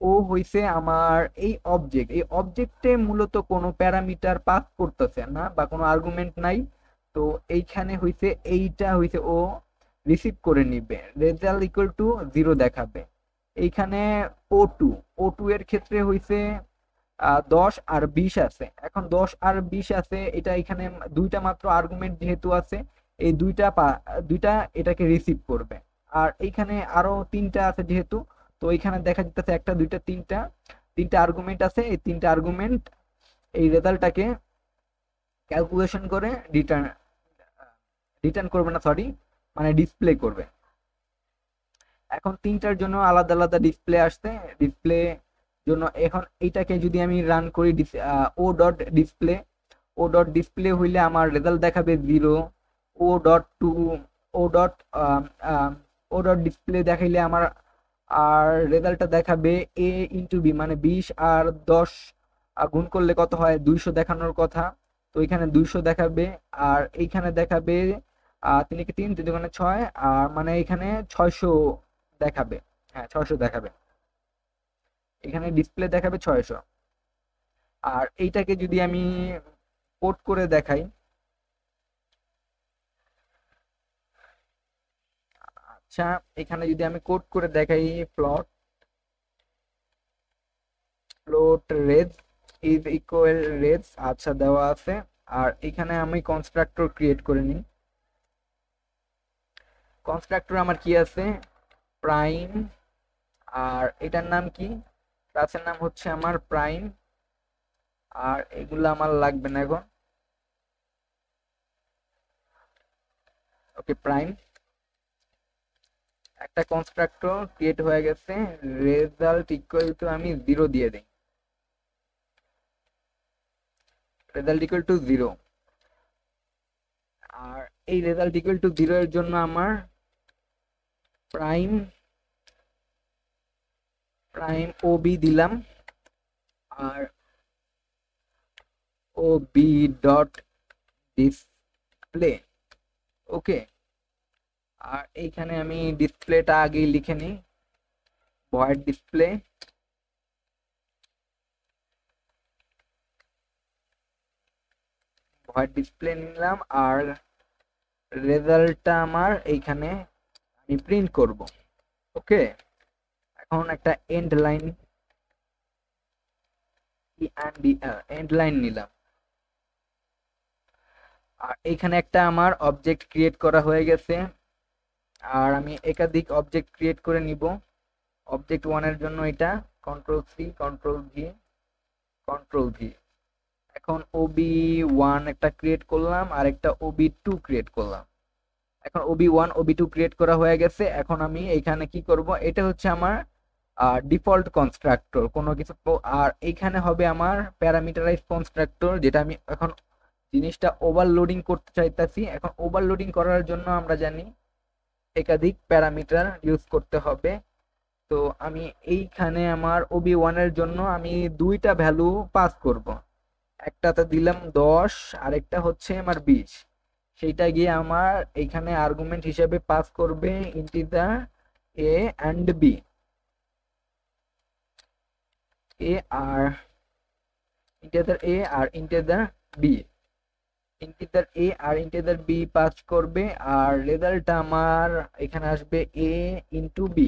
A: ও হইছে আমার এই অবজেক্ট। এই অবজেক্টে মূলত কোনো প্যারামিটার পাস করতেছে না বা কোনো আর্গুমেন্ট নাই। তো এইখানে হইছে এইটা হইছে ও রিসিভ করে নিবে, রেজাল্ট ইকুয়াল টু জিরো দেখাবে। এইখানে ও টু এর ক্ষেত্রে হইছে 10 আর 20 আছে। এখন 10 আর 20 আছে, এটা এখানে দুইটা মাত্র আর্গুমেন্ট যেহেতু আছে, এই দুইটা এটাকে রিসিভ করবে। আর এইখানে আরো তিনটা আছে যেহেতু, তো এখানে দেখা যাচ্ছে একটা দুইটা তিনটা আর্গুমেন্ট আছে। এই তিনটা আর্গুমেন্ট এই রেজাল্টটাকে ক্যালকুলেশন করে রিটার্ন রিটার্ন করবে না, সরি, মানে ডিসপ্লে করবে। এখন তিনটার জন্য আলাদা আলাদা ডিসপ্লে আসছে। ডিসপ্লে জন্য এখন এইটাকে যদি আমি রান করি, ও ডট ডিসপ্লে হইলে আমার রেজাল্ট দেখাবে 0। ও.2 O dot O dot display দেখাইলে আমার আর রেজাল্টটা দেখাবে a × b, মানে 20 আর 10 গুণ করলে কত হয়, 200 দেখানোর কথা। তো এখানে 200 দেখাবে। আর এইখানে দেখাবে 3 × 3 = 6, আর মানে এখানে 600 দেখাবে। হ্যাঁ, 600 দেখাবে, এখানে ডিসপ্লে দেখাবে 600। আর এইটাকে যদি আমি কোড করে দেখাই, আচ্ছা, এখানে যদি আমি কোড করে দেখাই, plot res is equal res, আচ্ছা দেওয়া আছে। আর এখানে আমি কনস্ট্রাক্টর ক্রিয়েট করে নিই। কনস্ট্রাক্টর আমার কি আছে, প্রাইম, আর এটার নাম কি, ক্লাসের নাম হচ্ছে আমার প্রাইম। আর এগুলো আমার লাগবে না এখন। ওকে, প্রাইম একটা কনস্ট্রাক্টর ক্রিয়েট হয়ে গেছে। রেজাল্ট ইকুয়াল টু আমি 0 দিয়ে দিই, রেজাল্ট ইকুয়াল টু 0। আর এই রেজাল্ট ইকুয়াল টু 0 এর জন্য আমার প্রাইম ওবি দিলাম। আর ওবি ডট ডিসপ্লে, ওকে। আর এইখানে আমি ডিসপ্লেটা আগেই লিখে নিই, ভয়েড ডিসপ্লে। ভয়েড ডিসপ্লে নিলাম। আর রেজাল্টটা আমার এইখানে আমি প্রিন্ট করব, ওকে। এখন একটা এন্ড লাইন নিলাম। আর এইখানে একটা আমার অবজেক্ট ক্রিয়েট করা হয়ে গেছে। আর আমি একাধিক অবজেক্ট ক্রিয়েট করে নিব। অবজেক্ট 1 এর জন্য এটা Ctrl+C Ctrl+V। এখন OB1 একটা ক্রিয়েট করলাম, আর একটা OB2 ক্রিয়েট করলাম। এখন OB1 OB2 ক্রিয়েট করা হয়ে গেছে। এখন আমি এইখানে কি করব, এটা হচ্ছে আমার ডিফল্ট কনস্ট্রাক্টর, কোনো কিছু। আর এইখানে হবে আমার প্যারামিটারাইজ কনস্ট্রাক্টর, যেটা আমি এখন জিনিসটা ওভারলোডিং করতে চাইতেছি। এখন ওভারলোডিং করার জন্য আমরা জানি একাধিক প্যারামিটার ইউজ করতে হবে। তো আমি এইখানে আমার OB1 এর জন্য আমি দুইটা ভ্যালু পাস করব। একটাতে দিলাম 10, আর একটা হচ্ছে আমার 20। সেইটা গিয়ে আমার এইখানে আর্গুমেন্ট হিসেবে পাস করবে ইন্টিজার a and b। আর ইন্টিজার b, পাস করবে। আর রেজাল্টটা আমার এখানে আসবে a × b,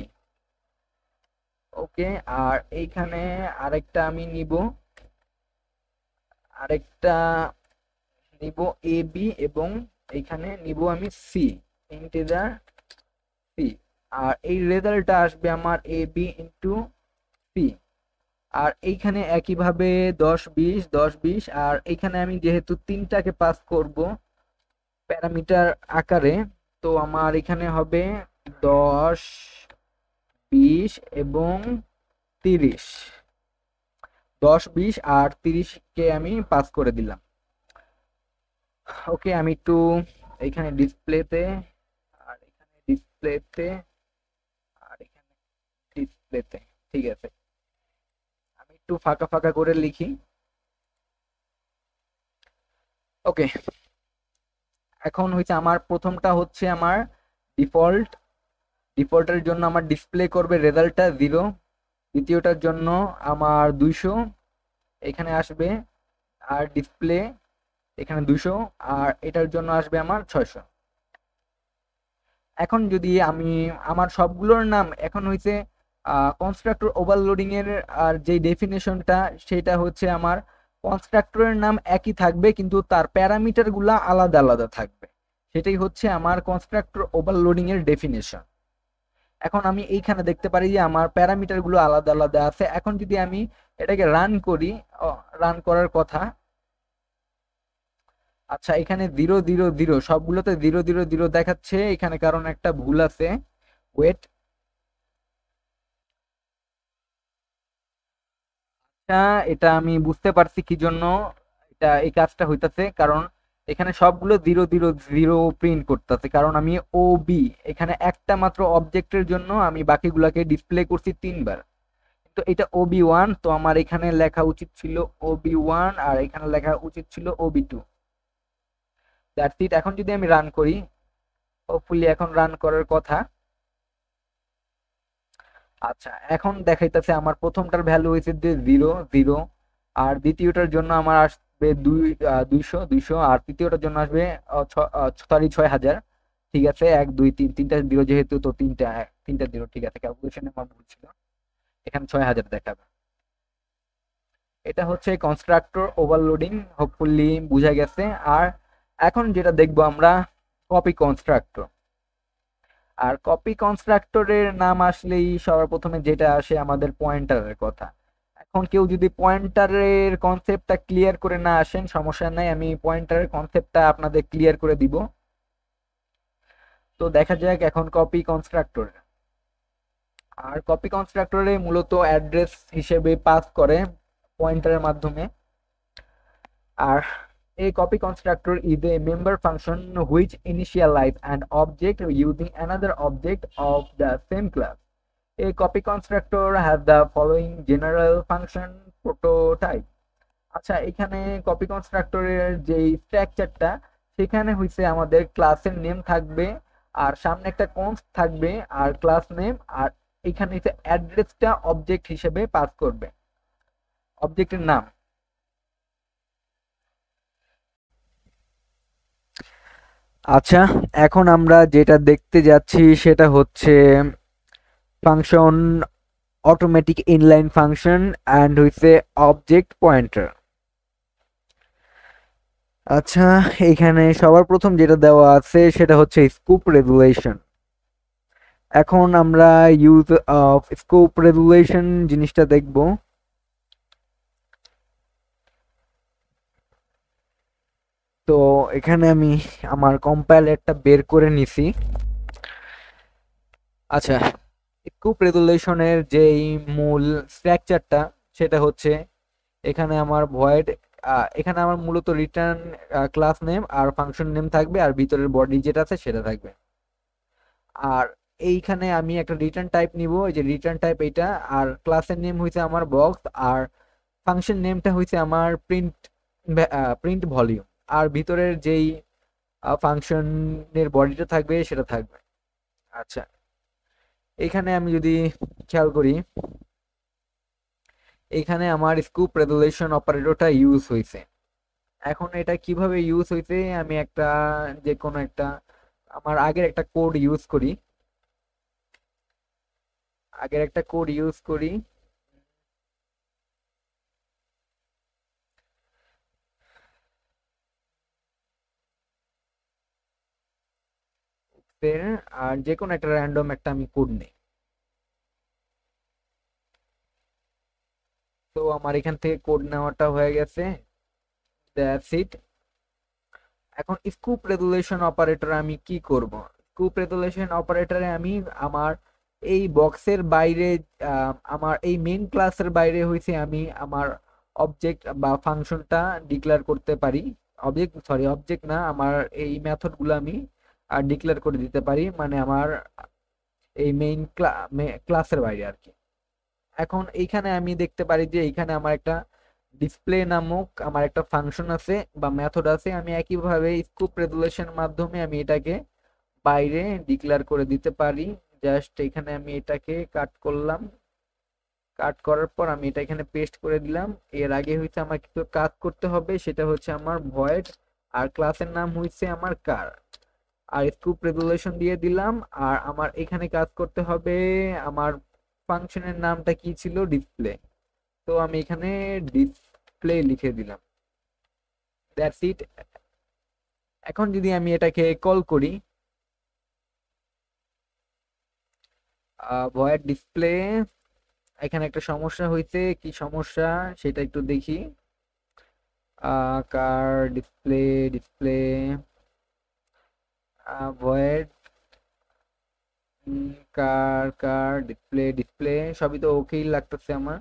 A: ওকে। আর এইখানে আরেকটা আমি নিব এ বি, এবং এইখানে নিব আমি সি, ইন্টিজার সি, আর এই রেজাল্টটা আসবে আমার এ বি ইন্টু সি। আর এইখানে একইভাবে 10 20 10 20, আর এইখানে আমি যেহেতু তিনটাকে পাস করব প্যারামিটার আকারে, তো আমার এখানে হবে 10 20 এবং 30। 10 20 আর 30কে আমি পাস করে দিলাম। ওকে, আমি একটু এইখানে ডিসপ্লেতে, আর এখানে ডিসপ্লেতে, আর এখানে ডিসপ্লেতে, ঠিক আছে, আমি একটু ফাঁকা ফাঁকা করে লিখি। ওকে, এখন হচ্ছে আমার প্রথমটা হচ্ছে আমার ডিফল্ট, ডিফল্টের জন্য আমার ডিসপ্লে করবে রেজাল্টটা 0। দ্বিতীয়টার জন্য আমার 200 এখানে আসবে, আর ডিসপ্লে এখানে 200, আর এটার জন্য আসবে আমার 600। এখন যদি আমি আমার সবগুলোর নাম এখন হইছে কনস্ট্রাক্টর ওভারলোডিং এর আর যে ডেফিনেশনটা, সেটা হচ্ছে আমার কনস্ট্রাক্টরের নাম একই থাকবে কিন্তু তার প্যারামিটার গুলা আলাদা আলাদা থাকবে, সেটাই হচ্ছে আমার কনস্ট্রাক্টর ওভারলোডিং এর ডেফিনেশন। এখন আমি এইখানে দেখতে পারি যে আমার প্যারামিটার গুলো আলাদা আলাদা আছে। এখন যদি আমি এটাকে রান করি, রান করার কথা, আচ্ছা এখানে 0 0 0 সবগুলোতে 0 0 0 দেখাচ্ছে, এখানে কারণ একটা ভুল আছে। ওয়েট, এটা আমি বুঝতে পারছি কি জন্য এটা এই কাজটা হইতাছে, কারণ এখানে সবগুলো 0 0 0 প্রিন্ট করতেছে, কারণ আমি ও বি এখানে একটা মাত্র অবজেক্টের জন্য আমি বাকিগুলাকে ডিসপ্লে করছি 3 বার। তো এটা OB1, তো আমার এখানে লেখা উচিত ছিল OB1, আর এখানে লেখা উচিত ছিল OB2। That's it. এখন যদি আমি রান করি, হোপফুলি এখন রান করার কথা। আচ্ছা, এখন দেখাইতেছে আমার প্রথমটার ভ্যালু হয়েছে যে 0 0, আর দ্বিতীয়টার জন্য আমার আসবে 200 আর তৃতীয়টার জন্য আসবে সরি 6000। ঠিক আছে, 1 2 3 তিনটা 0 যেহেতু, তো তিনটা 0, ঠিক আছে, ক্যালকুলেশনে আমার ভুল ছিল, এখানে 6000 দেখাবে। এটা হচ্ছে কনস্ট্রাক্টর ওভারলোডিং, হোপফুলি বুঝা গেছে। আর এখন যেটা দেখবো আমরা, কপি কনস্ট্রাক্টর। আর কপি কনস্ট্রাক্টরের নাম আসলেই সবার প্রথমে যেটা আসে আমাদের পয়েন্টারের কথা। এখন কেউ যদি পয়েন্টারের কনসেপ্টটা ক্লিয়ার করে না আসেন, সমস্যা নাই, আমি পয়েন্টারের কনসেপ্টটা আপনাদের ক্লিয়ার করে দিব। তো দেখা যাক এখন কপি কনস্ট্রাক্টর। আর কপি কনস্ট্রাক্টরে মূলত অ্যাড্রেস হিসেবে পাস করে পয়েন্টারের মাধ্যমে। আর a copy constructor is a member function which initialize an object using another object of the same class. A copy constructor has the following general function prototype. আচ্ছা, এখানে copy কনস্ট্রাক্টরের যে স্ট্রাকচারটা, সেখানে হইছে আমাদের ক্লাসের নেম থাকবে, আর সামনে একটা কনস্ট থাকবে, আর ক্লাস নেম, আর এখানে হইছে অ্যাড্রেসটা অবজেক্ট হিসেবে পাস করবে, অবজেক্টের নাম। আচ্ছা, এখন আমরা যেটা দেখতে যাচ্ছি সেটা হচ্ছে function, automatic inline function and হইছে অবজেক্ট পয়েন্টার। আচ্ছা, এখানে সবার প্রথম যেটা দেওয়া আছে সেটা হচ্ছে স্কোপ রেগুলেশন। এখন আমরা ইউজ অফ স্কোপ রেগুলেশন জিনিসটা দেখব। তো এখানে আমি আমার কম্পাইলারটা বের করে নিছি। আচ্ছা, স্কোপ রেগুলেশনের যেই মূল স্ট্রাকচারটা, সেটা হচ্ছে এখানে আমার ভয়েড, এখানে আমার মূলত রিটার্ন ক্লাস নেম আর ফাংশন নেম থাকবে, আর ভিতরের বডি যেটা আছে সেটা থাকবে। আর এইখানে আমি একটা রিটার্ন টাইপ নিব, এই যে রিটার্ন টাইপ এইটা, আর ক্লাসের নেম হইছে আমার বক্স, আর ফাংশন নেমটা হইছে আমার প্রিন্ট, প্রিন্ট ভলিউম, আর ভিতরের যেই ফাংশনের বডিটা থাকবে সেটা থাকবে। আচ্ছা, এখানে আমি যদি খেয়াল করি, এখানে আমার স্কুপ রেজুলেশন অপারেটরটা ইউজ হয়েছে। এখন এটা কিভাবে ইউজ হয়েছে, আমি একটা যে কোনো একটা আমার আগের একটা কোড ইউজ করি, আগের একটা কোড ইউজ করি। এর আর যে কোনো একটা র্যান্ডম একটা আমি কোড নেই। তো আমার এখান থেকে কোড নেওয়াটা হয়ে গেছে, দ্যাটস ইট। এখন স্কুপ রেজুলেশন অপারেটর আমি কি করব? স্কুপ রেজুলেশন অপারেটরে আমি আমার এই বক্সের বাইরে, আমার এই মেইন ক্লাসের বাইরে হইছে আমি আমার অবজেক্ট বা ফাংশনটা ডিক্লেয়ার করতে পারি। অবজেক্ট না, আমার এই মেথডগুলো আমি ডিক্লেয়ার করে দিতে পারি, মানে আমার এই মেইন ক্লাসের বাইরে আর কি। এখন এইখানে আমি দেখতে পারি যে এইখানে আমার একটা ডিসপ্লে নামক আমার একটা ফাংশন আছে বা মেথড আছে। আমি একইভাবে স্কোপ রেজুলেশন মাধ্যমে আমি এটাকে বাইরে ডিক্লেয়ার করে দিতে পারি। জাস্ট এখানে আমি এটাকে কাট করলাম, কাট করার পর আমি এটা এখানে পেস্ট করে দিলাম। এর আগে হচ্ছে আমার কিছু কাজ করতে হবে, সেটা হচ্ছে আমার ভয়েড, আর ক্লাসের নাম হচ্ছে আমার কার, আর স্কুপ রেজুলেশন দিয়ে দিলাম। আর আমার এখানে কাজ করতে হবে, আমার ফাংশনের নামটা কি ছিল, ডিসপ্লে। তো আমি এখানে ডিসপ্লে লিখে দিলাম, দ্যাটস ইট। এখন যদি আমি এটাকে কল করি, ভয়েড ডিসপ্লে, এখানে একটা সমস্যা হয়েছে, কি সমস্যা সেটা একটু দেখি। কার ডিসপ্লে, ডিসপ্লে ভয়েড কার কার ডিসপ্লে, ডিসপ্লে সবই তো ওকেই লাগতেছে আমার।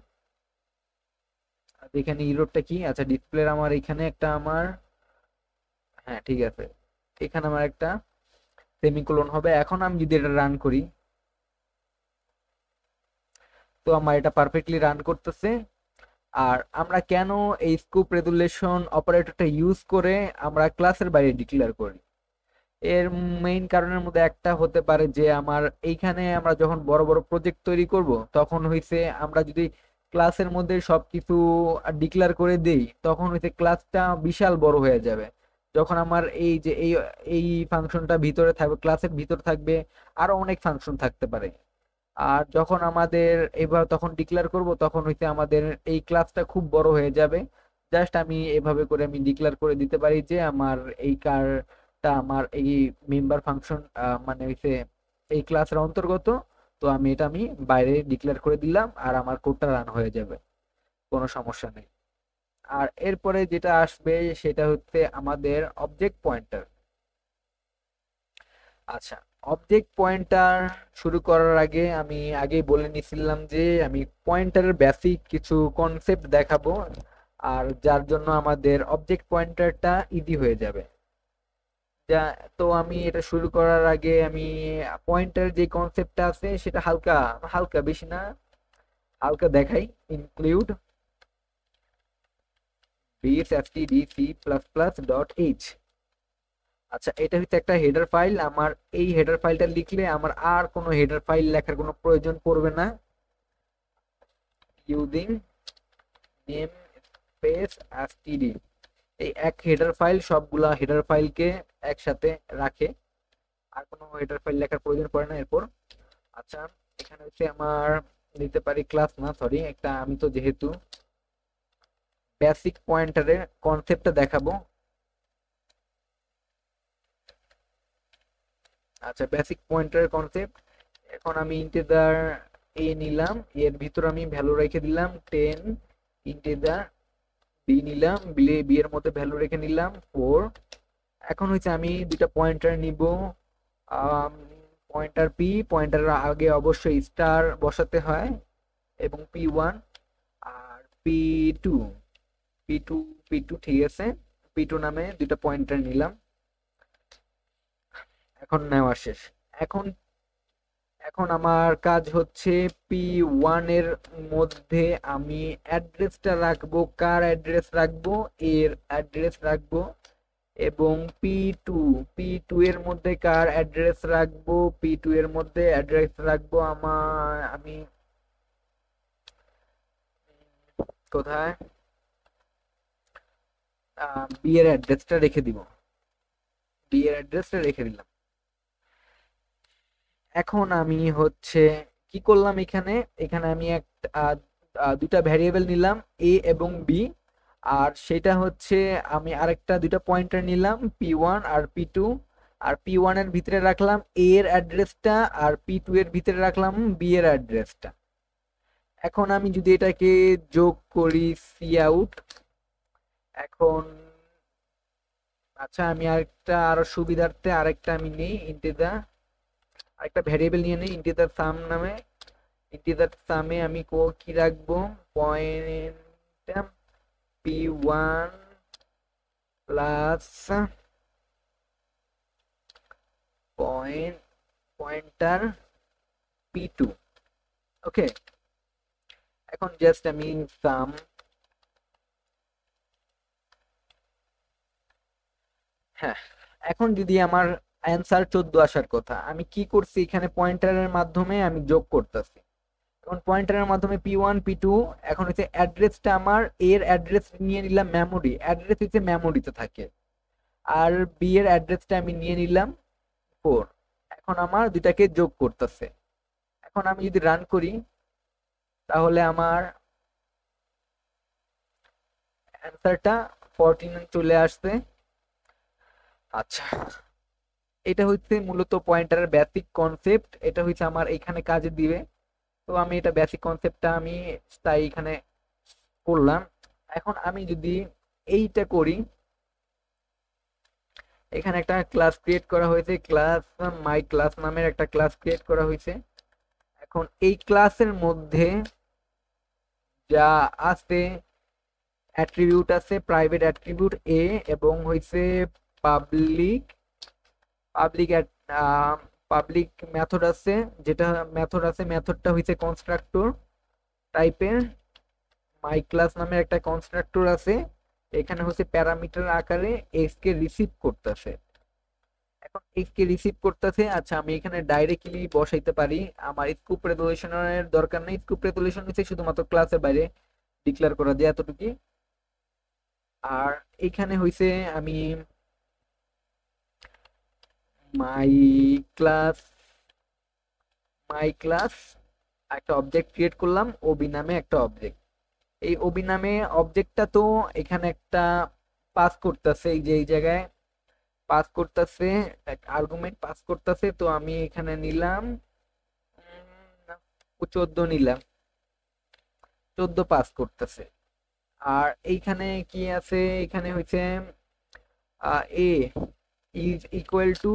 A: এখানে ইরোরটা কি? আচ্ছা, ডিসপ্লের আমার এখানে একটা আমার, হ্যাঁ ঠিক আছে, এখানে আমার একটা সেমিকোলন হবে। এখন আমি যদি এটা রান করি, তো আমার এটা পারফেক্টলি রান করতেছে। আর আমরা কেন এই স্কুপ রেজুলেশন অপারেটরটা ইউজ করে আমরা ক্লাসের বাইরে ডিক্লেয়ার করি, এর মেইন কারণের মধ্যে একটা হতে পারে যে আমার এইখানে আমরা যখন বড় বড় প্রজেক্ট তৈরি করব, তখন হইছে আমরা যদি ক্লাসের মধ্যে সবকিছু ডিক্লেয়ার করে দেই, তখন হইছে ক্লাসটা বিশাল বড় হয়ে যাবে। যখন আমার এই যে এই ফাংশনটা ভিতরে থাকবে, ক্লাসের ভিতর থাকবে আরো অনেক ফাংশন থাকতে পারে। আর যখন আমাদের এবার তখন ডিক্লেয়ার করব, তখন হইতে আমাদের এই ক্লাসটা খুব বড় হয়ে যাবে। জাস্ট আমি এভাবে করে আমি ডিক্লেয়ার করে দিতে পারি যে আমার এই কারটা আমার এই মেম্বার ফাংশন, মানে হইছে এই ক্লাসের অন্তর্গত। তো আমি এটা আমি বাইরে ডিক্লেয়ার করে দিলাম, আর আমার কোডটা রান হয়ে যাবে, কোনো সমস্যা নেই। আর এরপরে যেটা আসবে সেটা হচ্ছে আমাদের অবজেক্ট পয়েন্টার। আচ্ছা, অবজেক্ট পয়েন্টার শুরু করার আগে আমি আগেই বলে নিছিলাম যে আমি পয়েন্টারের বেসিক কিছু কনসেপ্ট দেখাবো, আর যার জন্য আমাদের অবজেক্ট পয়েন্টারটা ইজি হয়ে যাবে। যা, তো আমি এটা শুরু করার আগে আমি পয়েন্টার যে কনসেপ্টটা আছে সেটা হালকা হালকা, বেশি না, হালকা দেখাই। Include stdc++.h। আচ্ছা, এটা হচ্ছে একটা হেডার ফাইল। আমার এই হেডার ফাইলটা লিখলে আমার আর কোনো হেডার ফাইল লেখার কোনো প্রয়োজন পড়বে না। ইউজিং নেম স্পেস std, এই এক হেডার ফাইল সবগুলা হেডার ফাইলকে একসাথে রাখে, আর কোনো হেডার ফাইল লেখার প্রয়োজন পড়ে না এরপর। আচ্ছা, এখানে হচ্ছে আমার দিতে পারি ক্লাস, না সরি, একটা আমি তো যেহেতু বেসিক পয়েন্টারের কনসেপ্টটা দেখাবো। আচ্ছা, বেসিক পয়েন্টারের কনসেপ্ট, এখন আমি ইন্টিজার এ নিলাম, এর ভিতর আমি ভ্যালু রেখে দিলাম 10, ইন্টিজার বি নিলাম, বি এর মধ্যে ভ্যালু রেখে নিলাম 4। এখন হচ্ছে আমি দুটা পয়েন্টার নিব, পয়েন্টার পি, পয়েন্টার আগে অবশ্যই স্টার বসাতে হয়, এবং পি1 আর পি2, পি2, পি2 ঠিক আছে, পি2 নামে দুটা পয়েন্টার নিলাম। এখন নেওয়া শেষ। এখন এখন আমার কাজ হচ্ছে পি1 এর মধ্যে আমি অ্যাড্রেসটা রাখবো, কার অ্যাড্রেস রাখবো, এর অ্যাড্রেস রাখবো, এবং পি2, পি2 এর মধ্যে কার অ্যাড্রেস রাখবো, পি2 এর মধ্যে অ্যাড্রেস রাখবো আমি কোথায়, বি এর অ্যাড্রেসটা রেখে দিব, বি এর অ্যাড্রেসটা রেখে দিলাম। এখন আমি হচ্ছে কি করলাম, এখানে এখানে আমি একটা দুটা ভ্যারিয়েবল নিলাম, এ এবং বি। আর সেটা হচ্ছে আমি আরেকটা দুটা পয়েন্টার নিলাম, পি1 আর পি2। আর P1 এর ভিতরে রাখলাম A এর অ্যাড্রেসটা, আর P2 এর ভিতরে রাখলাম B এর অ্যাড্রেসটা। এখন আমি যদি এটাকে যোগ করি সি আউট, এখন আচ্ছা আমি আরো সুবিধার্থে আরেকটা আমি নেই ইন্টিজার, আরেকটা ভ্যারিয়েবল নিয়ে নেই ইন্টিজার সাম নামে। ইন্টিজার সামে আমি কি রাখবো, point P1 plus pointer P2। ওকে, এখন জাস্ট আমি সাম, হ্যাঁ এখন যদি আমার অ্যান্সার 14 আসার কথা, আমি কি করছি এখানে পয়েন্টারের মাধ্যমে আমি যোগ করতেছি। এখন পয়েন্টারের মাধ্যমে P1 P2, এখন হচ্ছে অ্যাড্রেসটা আমার এর অ্যাড্রেস নিয়ে নিলাম মেমোরি, অ্যাড্রেস হচ্ছে মেমোরিতে থাকে, আর বি এর অ্যাড্রেসটা আমি নিয়ে নিলাম 4। এখন আমার দুইটাকে যোগ করতেছে। এখন আমি যদি রান করি তাহলে আমার অ্যান্সারটা 14 চলে আসছে। আচ্ছা, এটা হচ্ছে মূলত পয়েন্টারের বেসিক কনসেপ্ট, এটা হচ্ছে আমার এখানে কাজে দিবে। তো আমি এটা বেসিক কনসেপ্টটা আমি তাই এখানে করলাম। এখন আমি যদি এইটা করি, এখানে একটা ক্লাস ক্রিয়েট করা হয়েছে, ক্লাস মাই ক্লাস নামের একটা ক্লাস ক্রিয়েট করা হয়েছে। এখন এই ক্লাসের মধ্যে যা আছে অ্যাট্রিবিউট আছে, প্রাইভেট অ্যাট্রিবিউট এ, এবং হইছে পাবলিক পাবলিক পাবলিক মেথড আছে, যেটা মেথড আছে মেথডটা হইছে কনস্ট্রাক্টর টাইপের। মাই ক্লাস নামের একটা কনস্ট্রাক্টর আছে, এখানে হচ্ছে প্যারামিটার আকারে এক্স কে রিসিভ করতেছে। এখন এক্স কে রিসিভ করতেছে, আচ্ছা আমি এখানে ডাইরেক্টলি বসাইতে পারি, আমার স্কুপ রেজলিউশনের দরকার নেই। স্কুপ রেজলিউশন হচ্ছে শুধুমাত্র ক্লাসের বাইরে ডিক্লেয়ার করা যায় এতটুকু। আর এখানে হইছে আমি মাই ক্লাস মাই ক্লাস একটা অবজেক্ট ক্রিয়েট করলাম, ওবি নামে একটা অবজেক্ট। এই ওবি নামে অবজেক্টটা তো এখানে একটা পাস করতেছে, এই যে এই জায়গায় পাস করতেছে, আর্গুমেন্ট পাস করতেছে। তো আমি এখানে নিলাম 14 নিলাম, 14 পাস করতেছে। আর এইখানে কি আছে, এখানে হচ্ছে এ ইজ ইকুয়াল টু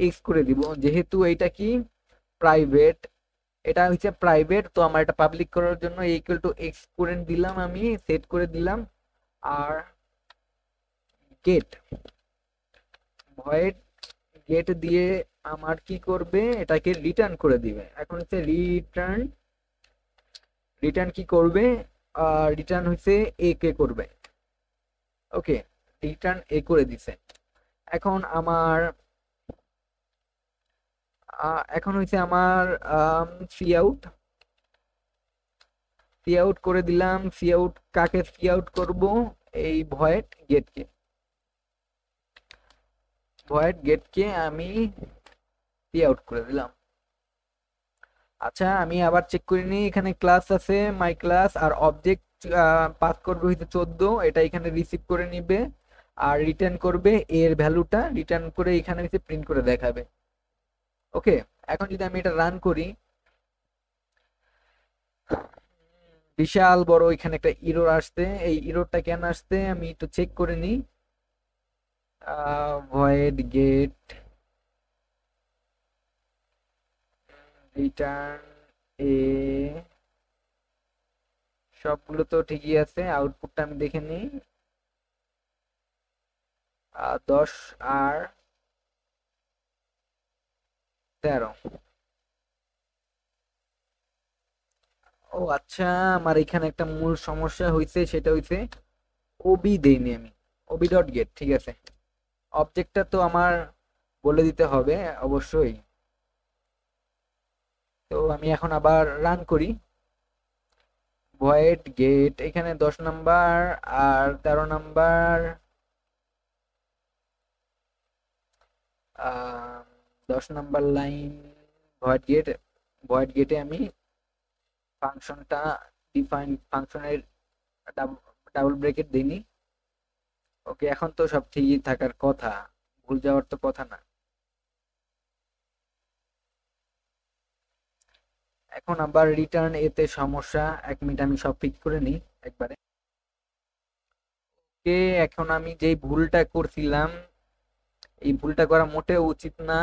A: এক্স করে দিব, যেহেতু এটা কি প্রাইভেট, এটা হচ্ছে প্রাইভেট, তো আমার এটা পাবলিক করার জন্য ইকুয়াল টু এক্স করে দিলাম, আমি সেট করে দিলাম। আর গেট ভয়েড গেট দিয়ে আমার কি করবে, এটাকে রিটার্ন করে দিবে। এখন হচ্ছে রিটার্ন, রিটার্ন কি করবে, রিটার্ন হচ্ছে এ কে করবে। ওকে, রিটার্ন এ করে দিছে। এখন আমার এখন হচ্ছে আমার সি আউট, সি আউট করে দিলাম। সি আউট কাকে সি আউট করব, এই ভয়েড গেটকে, ভয়েড গেটকে আমি সি আউট করে দিলাম। আচ্ছা আমি আবার চেক করে নিই, এখানে ক্লাস আছে মাই ক্লাস, আর অবজেক্ট পাস করবে হইতে 14, এটা এখানে রিসিভ করে নিবে আর রিটার্ন করবে এর ভ্যালুটা, রিটার্ন করে এখানে হচ্ছে প্রিন্ট করে দেখাবে। ওকে, এখন যদি আমি এটা রান করি, বিশাল বড় এখানে একটা ইরর আসছে। এই ইররটা কেন আসছে আমি একটু চেক করে নিই। ভয়েড গেট রিটার্ন এ, সবগুলো তো ঠিকই আছে, আউটপুটটা আমি দেখে নিই। 10 আর 13। ও আচ্ছা, আমার এখানে একটা মূল সমস্যা হয়েছে, সেটা হইছে ওবি দেইনি আমি, ওবি ডট গেট। ঠিক আছে, অবজেক্টটা তো আমার বলে দিতে হবে অবশ্যই। তো আমি এখন আবার রান করি, ভয়েড গেট, এখানে 10 নাম্বার আর 13 নাম্বার, 10 নাম্বার লাইন ভয়েড গেট, ভয়েড গেটে আমি ফাংশনটা ডিফাইন, ফাংশনের ডাবল ব্রেকেট দিইনি। ওকে, এখন তো সব ঠিকই থাকার কথা, ভুল যাওয়ার তো কথা না। এখন আবার রিটার্ন এতে সমস্যা, 1 মিনিট আমি সব ফিক্স করে নিই একবারে। ওকে, এখন আমি যেই ভুলটা করছিলাম, এই ভুলটা করা মোটেও উচিত না।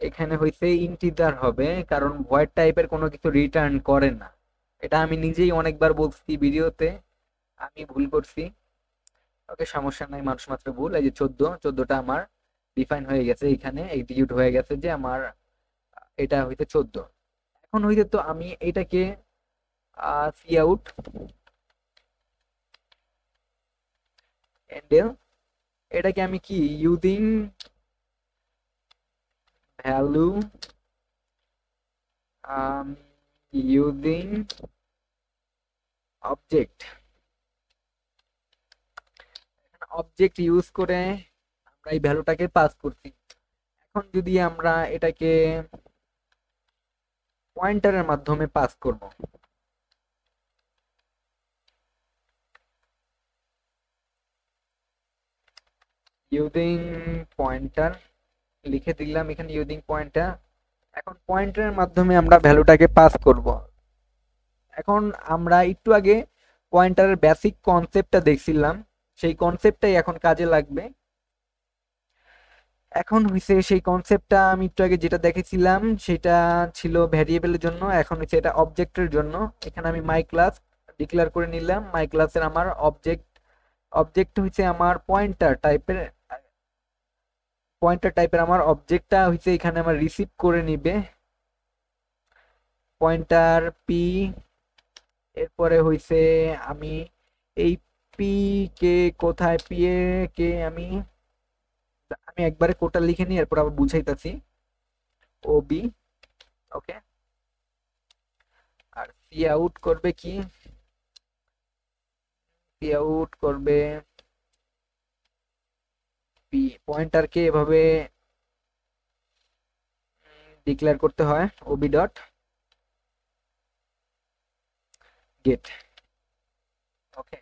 A: এখানে হইছে ইন্টিজার হবে, কারণ ভয়েড টাইপের কোনো কিছু রিটার্ন করে না। এটা আমি নিজেই অনেকবার বলছি ভিডিওতে, আমি ভুল করছি। ওকে, সমস্যা নাই, মানুষ মাত্র ভুল। এই যে 14টা আমার ডিফাইন হয়ে গেছে, এখানে এক্সিকিউট হয়ে গেছে যে আমার এটা হইতে 14। এখন হইতে তো আমি এটাকে সি আউট এন্ডেল, এটাকে আমি কি using value, using object, object use করে আমরা এই ভ্যালুটাকে পাস করছি। এখন যদি আমরা এটাকে পয়েন্টারের মাধ্যমে পাস করব, ইউজিং পয়েন্টার লিখে দিলাম এখানে, ইউজিং পয়েন্টার। এখন পয়েন্টারের মাধ্যমে আমরা ভ্যালুটাকে পাস করব। এখন আমরা একটু আগে পয়েন্টারের বেসিক কনসেপ্টটা দেখছিলাম, সেই কনসেপ্টটাই এখন কাজে লাগবে। এখন হইছে সেই কনসেপ্টটা আমি একটু আগে যেটা দেখেছিলাম সেটা ছিল ভ্যারিয়েবলের জন্য, এখন হচ্ছে এটা অবজেক্টের জন্য। এখানে আমি মাই ক্লাস ডিক্লেয়ার করে নিলাম, মাই ক্লাসের আমার অবজেক্ট, অবজেক্ট হচ্ছে আমার পয়েন্টার টাইপের, আমার অবজেক্টটা হচ্ছে এখানে আমার রিসিভ করে নিবে পয়েন্টার পি। এরপরে হইছে আমি এই পি কে কোথায়, পি এ কে আমি আমি একবারে কোডটা লিখে নিই, এরপর আবার বুঝাইতাছি। ও বি, ওকে। আর সি আউট করবে কি, সি আউট করবে পি, পয়েন্টারকে এভাবে ডিক্লেয়ার করতে হয়, ওবি ডট গেট, ওকে।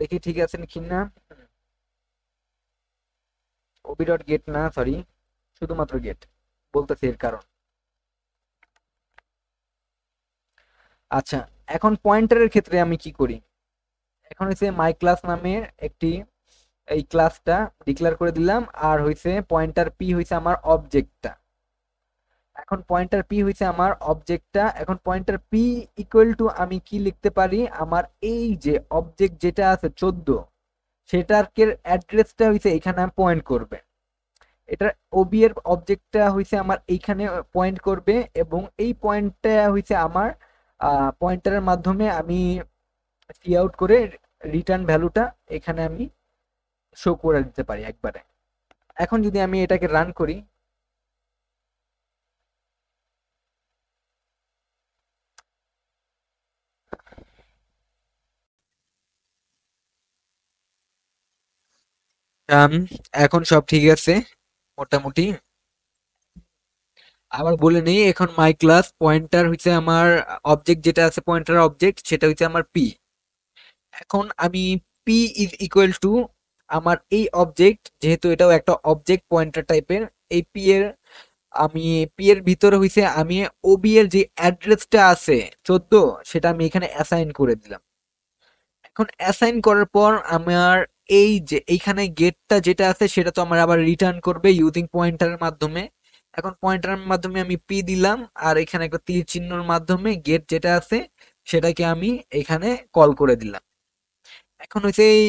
A: দেখি ঠিক আছে কি না। ওবি ডট গেট না, সরি, শুধুমাত্র গেট বলতেছি এর কারণ। আচ্ছা, এখন পয়েন্টারের ক্ষেত্রে আমি কি করি, এখন হচ্ছে মাই ক্লাস নামের একটি এই ক্লাসটা ডিক্লেয়ার করে দিলাম, আর হইছে পয়েন্টার পি হইছে আমার অবজেক্টটা। এখন পয়েন্টার পি হইছে আমার অবজেক্টটা, এখন পয়েন্টার পি ইকুয়াল টু আমি কি লিখতে পারি, আমার এই যে অবজেক্ট যেটা আছে 14, সেটার অ্যাড্রেসটা হইছে এখানে পয়েন্ট করবে। এটা ওবি এর অবজেক্টটা হইছে আমার এইখানে পয়েন্ট করবে, এবং এই পয়েন্টটা হইছে আমার পয়েন্টারের মাধ্যমে আমি সি আউট করে রিটার্ন ভ্যালুটা এখানে আমি শো করে দিতে পারি একবারে। এখন যদি আমি এটাকে রান করি, আম, এখন সব ঠিক আছে মোটামুটি। আবার বলে নেই, এখন মাই ক্লাস পয়েন্টার হচ্ছে আমার অবজেক্ট যেটা আছে, পয়েন্টার অবজেক্ট সেটা হচ্ছে আমার পি। এখন আমি পি ইজ ইকুয়াল টু আমার এই অবজেক্ট, যেহেতু এটাও একটা অবজেক্ট পয়েন্টার টাইপের, এই পি এর আমি পি এর ভিতরে হইছে আমি ওবি এর যে অ্যাড্রেসটা আছে 14, সেটা আমি এখানে অ্যাসাইন করে দিলাম। এখন অ্যাসাইন করার পর আমার এই যে এইখানে গেটটা যেটা আছে সেটা তো আমার আবার রিটার্ন করবে ইউজিং পয়েন্টারের মাধ্যমে। এখন পয়েন্টারের মাধ্যমে আমি পি দিলাম, আর এখানে একটা তীর চিহ্নর মাধ্যমে গেট যেটা আছে সেটাকে আমি এখানে কল করে দিলাম। এখন হচ্ছে এই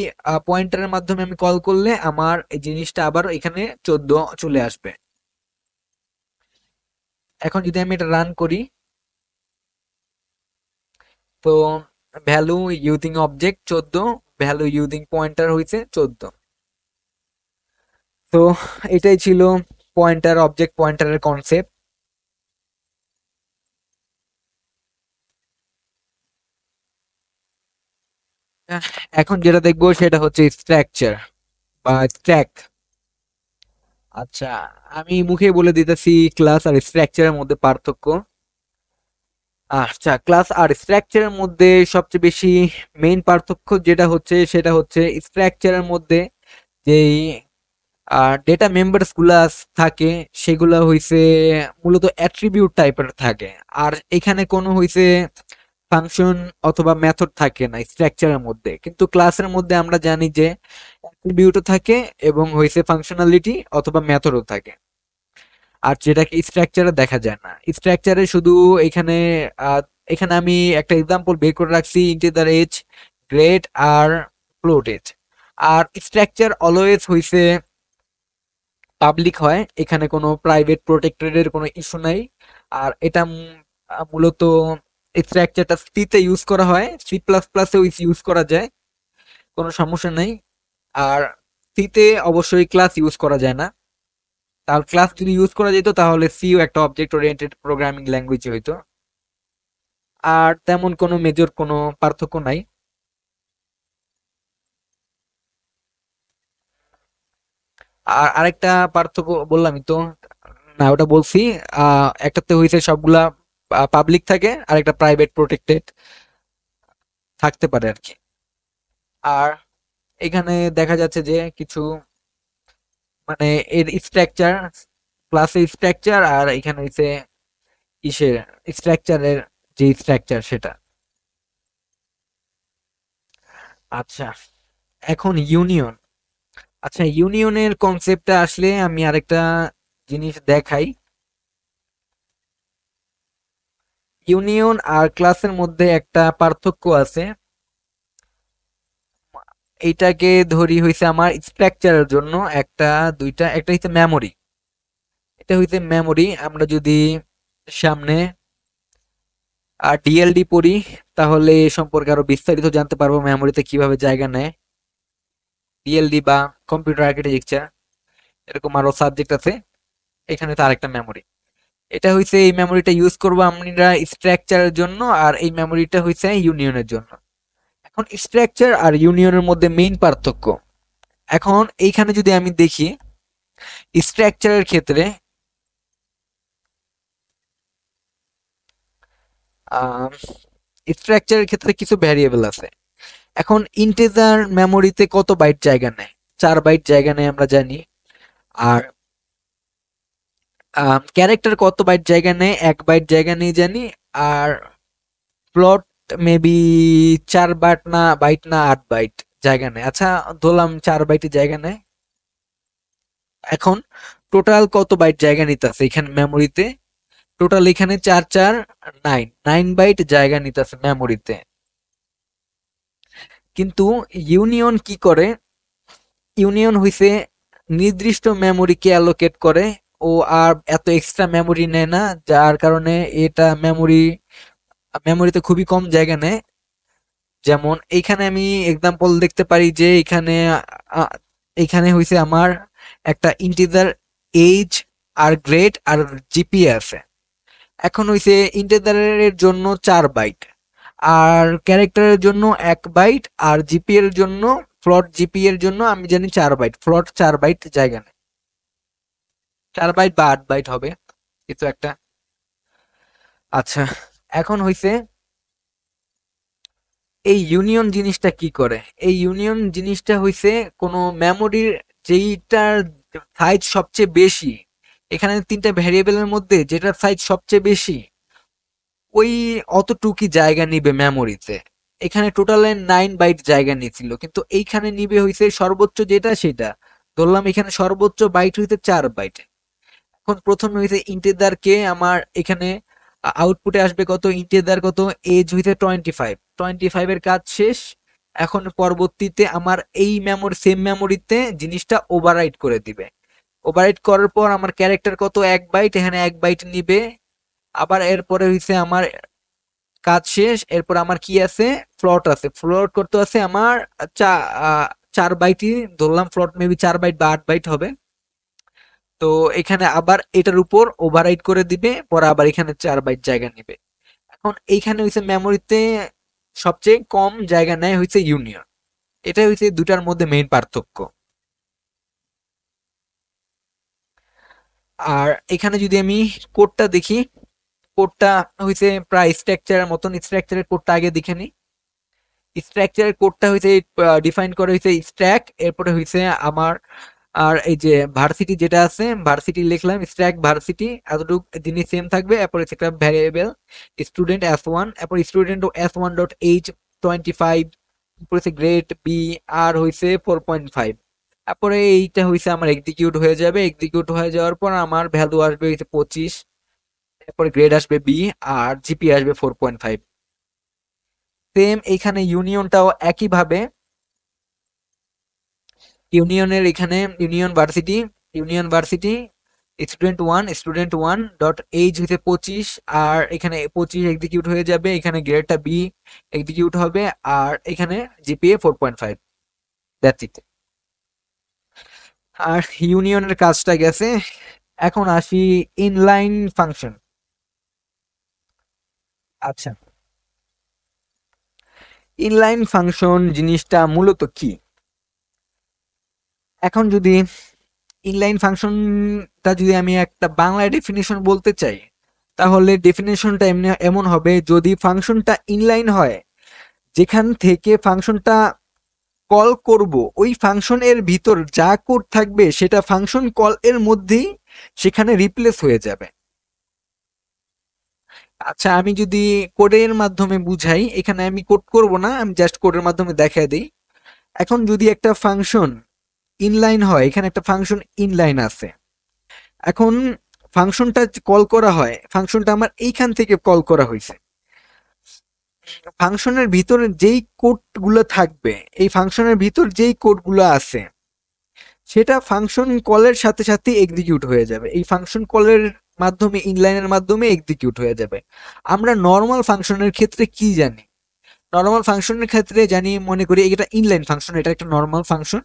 A: পয়েন্টারের মাধ্যমে আমি কল করলে আমার এই জিনিসটা আবার এখানে 14 চলে আসবে। এখন যদি আমি এটা রান করি, তো value using object 14, value using pointer হয়েছে 14। তো এটাই ছিল পয়েন্টার অবজেক্ট পয়েন্টারের কনসেপ্ট। এখন যেটা দেখবো সেটা হচ্ছে স্ট্রাকচার বা স্ট্যাক। আচ্ছা, আমি মুখে বলে দিতেছি ক্লাস আর স্ট্রাকচারের মধ্যে পার্থক্য। আচ্ছা, ক্লাস আর স্ট্রাকচারের মধ্যে সবচেয়ে বেশি মেইন পার্থক্য যেটা হচ্ছে সেটা হচ্ছে স্ট্রাকচারের মধ্যে যেই ডেটা মেম্বারস গুলা থাকে সেগুলা হইছে মূলত অ্যাট্রিবিউট টাইপের থাকে। আর এখানে কোনো হইছে ফাংশন অথবা মেথড থাকে না স্ট্রাকচারের মধ্যে, কিন্তু ক্লাসের মধ্যে আমরা জানি যে অ্যাট্রিবিউটও থাকে এবং হইছে ফাংশনালিটি অথবা মেথডও থাকে। আর যেটাকে স্ট্রাকচারে দেখা যায় না, স্ট্রাকচারে শুধু এখানে আহ, এখানে আমি একটা এক্সাম্পল বের করে রাখছি, ইন্টিজার এজ, গ্রেড আর ফ্লোট এজ। আর স্ট্রাকচার অলওয়েজ হইছে পাবলিক হয়, এখানে কোনো প্রাইভেট প্রোটেক্টেডের কোনো ইস্যু নাই। আর এটা মূলত স্ট্রাকচারটা সি তে ইউজ করা হয়, সি প্লাস প্লাসেও ইউজ করা যায়, কোনো সমস্যা নেই। আর সি তে অবশ্যই ক্লাস ইউজ করা যায় না। তার ক্লাস যদি ইউজ করা যেত তাহলে সিও একটা অবজেক্ট ওরিয়েন্টেড প্রোগ্রামিং ল্যাঙ্গুয়েজ হইতো। আর তেমন কোনো মেজর কোনো পার্থক্য নাই। আর আরেকটা পার্থক্য বললামই তো, না ওটা বলছি, একটাতে হইছে সবগুলা পাবলিক থাকে আর একটা প্রাইভেট প্রোটেক্টেড থাকতে পারে আর কি। আর এখানে দেখা যাচ্ছে যে কিছু মানে এর স্ট্রাকচার, ক্লাসের স্ট্রাকচার আর এখানে হইছে ইসের স্ট্রাকচারের যে স্ট্রাকচার সেটা। আচ্ছা, এখন ইউনিয়ন। আচ্ছা, ইউনিয়নের কনসেপ্টটা আসলে আমি আরেকটা জিনিস দেখাই। ইউনিয়ন আর ক্লাসের মধ্যে একটা পার্থক্য আছে, এইটাকে ধরি হইছে আমার স্ট্রাকচারের জন্য একটা, দুইটা, একটা হইছে মেমোরি। এটা হইছে মেমোরি। আমরা যদি সামনে ডিএলডি পড়ি তাহলে এ সম্পর্কে আরো বিস্তারিত জানতে পারবো মেমোরিতে কিভাবে জায়গা নেয়। ডিএলডি বা কম্পিউটার আর্কিটেকচার, এরকম আরো সাবজেক্ট আছে, এখানে তো আরেকটা মেমোরি। এটা হইছে এই মেমোরিটা ইউজ করবো আমরা স্ট্রাকচারের জন্য, আর এই মেমোরিটা হইছে ইউনিয়নের জন্য। এখন স্ট্রাকচার আর ইউনিয়নের মধ্যে মেইন পার্থক্য, এখন এইখানে যদি আমি দেখি স্ট্রাকচারের ক্ষেত্রে স্ট্রাকচারের ক্ষেত্রে কিছু ভ্যারিয়েবল আছে। এখন ইন্টিজার মেমোরিতে কত বাইট জায়গা নেয়? 4 বাইট জায়গা নেয় আমরা জানি। আর ক্যারেক্টার কত বাইট জায়গা নেয়? 1 বাইট জায়গা নেই জানি। আর প্লট মেবি 4 বাইট না, 8 বাইট জায়গা নেয়। আচ্ছা, ধরলাম 4 বাইটের জায়গা নেয়। এখন টোটাল কত বাইট জায়গা নিতেছে এখানে মেমোরিতে? টোটাল এখানে 4 4 9 বাইট জায়গা নিতেছে মেমোরিতে। কিন্তু ইউনিয়ন কি করে? ইউনিয়ন হইছে নির্দিষ্ট মেমোরিকে অ্যালোকেট করে, ও আর এত এক্সট্রা মেমোরি নেয় না, যার কারণে এটা মেমোরিতে খুবই কম জায়গা নেয়। যেমন এইখানে আমি এক্সাম্পল দেখতে পারি যে আ- এইখানে হইছে আমার একটা ইন্টিজার এজ আর গ্রেড আর জিপিএ আছে। এখন হইছে ইন্টিজারের জন্য 4 বাইট, আর ক্যারেক্টারের জন্য 1 বাইট, আর জিপি এর জন্য, ফ্লোট জিপি এর জন্য আমি জানি 4 বাইট, ফ্লোট 4 বাইট জায়গা নেই। 4 বাইট বা 8 বাইট হবে কিছু একটা। আচ্ছা, এখন হইছে এই ইউনিয়ন জিনিসটা কি করে? এই ইউনিয়ন জিনিসটা হইছে কোনো মেমোরির যেইটার সাইজ সবচেয়ে বেশি, এখানে 3টা ভ্যারিয়েবলের মধ্যে যেটার সাইজ সবচেয়ে বেশি ওই অতটুকুই জায়গা নিবে মেমোরিতে। এখানে টোটালে 9 বাইট জায়গা নিয়েছিল, কিন্তু এইখানে নিবে হইছে সর্বোচ্চ যেটা সেটা। ধরলাম এখানে সর্বোচ্চ বাইট হইতে 4 বাইট। এখন প্রথমে হইছে ইন্টিজার কে আমার এখানে আউটপুটে আসবে কত, ইন্টিজার কত, এজ হইতে 25 এর কাজ শেষ। এখন পরবর্তীতে আমার এই সেম মেমোরিতে জিনিসটা ওভাররাইট করে দিবে। ওভাররাইট করার পর আমার ক্যারেক্টার কত, 1 বাইট, এখানে 1 বাইট নিবে। আবার এরপরে হইছে আমার কাজ শেষ। এরপর আমার কি আছে, ফ্লট আছে, ফ্লট করতে আছে আমার চা- আহ, 4 বাইটই ধরলাম, ফ্লট মেবি 4 বাইট বা 8 বাইট হবে। তো এখানে আবার এটার উপর ওভাররাইট করে দিবে, পরে আবার এখানে 4 বাইট জায়গা নিবে। এখন এইখানে হইছে মেমোরিতে সবচেয়ে কম জায়গা নেয় হইছে ইউনিয়ন। এটা হইছে দুটার মধ্যে মেইন পার্থক্য। আর এখানে যদি আমি কোডটা দেখি, কোডটা হইছে প্রায় স্ট্রাকচারের মতন। স্ট্রাকচারের কোডটা আগে দেখে নিই। স্ট্রাকচারের কোডটা হইছে ডিফাইন করে হইছে স্ট্যাক, এরপরে হইছে আমার আর এই যে ভার্সিটি যেটা আছে ভার্সিটি লিখলাম, স্ট্যাক ভার্সিটি এতটুকু জিনিস সেম থাকবে। এরপরে একটা ভ্যারিয়েবল স্টুডেন্ট s1, এরপর স্টুডেন্ট s1 ডট এইজ 25, এরপরে গ্রেড বি আর হইছে 4.5। তারপরে এইটা হইছে আমার এক্সিকিউট হয়ে যাবে। এক্সিকিউট হয়ে যাওয়ার পর আমার ভ্যালু আসবে হইছে 25, এরপরে গ্রেড আসবে বি আর জিপি আসবে 4.5। সেম এইখানে ইউনিয়নটাও একইভাবে, ইউনিয়নের এখানে union varsity student one dot age হইতে 25, আর এখানে 25 এক্সিকিউট হয়ে যাবে। এখানে গ্রেডটা বি এক্সিকিউট হবে, আর এখানে জিপিএ 4.5। That's it. আর ইউনিয়নের কাজটা গেছে। এখন আসি ইনলাইন ফাংশন। আচ্ছা, ইনলাইন ফাংশন জিনিসটা মূলত কি? এখন যদি ইনলাইন ফাংশনটা যদি আমি একটা বাংলায় ডেফিনিশন বলতে চাই, তাহলে ডেফিনিশনটা এমন হবে, যদি ফাংশনটা ইনলাইন হয়, যেখান থেকে ফাংশনটা কল করব ওই ফাংশনের ভিতর যা কোড থাকবে সেটা ফাংশন কল এর মধ্যেই সেখানে রিপ্লেস হয়ে যাবে। আচ্ছা, আমি যদি কোডের মাধ্যমে বুঝাই, এখানে আমি কোড করব না, আমি জাস্ট কোডের মাধ্যমে দেখায় দিই। এখন যদি একটা ফাংশন ইনলাইন হয়, এখানে একটা ফাংশন ইনলাইন আছে। এখন ফাংশনটা কল করা হয়, ফাংশনটা আমার এইখান থেকে কল করা হয়েছে। ফাংশনের ভিতরে যেই কোডগুলো থাকবে, এই ফাংশনের ভিতর যেই কোডগুলো আছে সেটা ফাংশন কলের সাথে সাথে এক্সিকিউট হয়ে যাবে। এই ফাংশন কলের মাধ্যমে, ইনলাইনের মাধ্যমে এক্সিকিউট হয়ে যাবে। আমরা নর্মাল ফাংশনের ক্ষেত্রে কি জানি? নর্মাল ফাংশনের ক্ষেত্রে জানি, মনে করি এটা ইনলাইন ফাংশন, এটা একটা নর্মাল ফাংশন,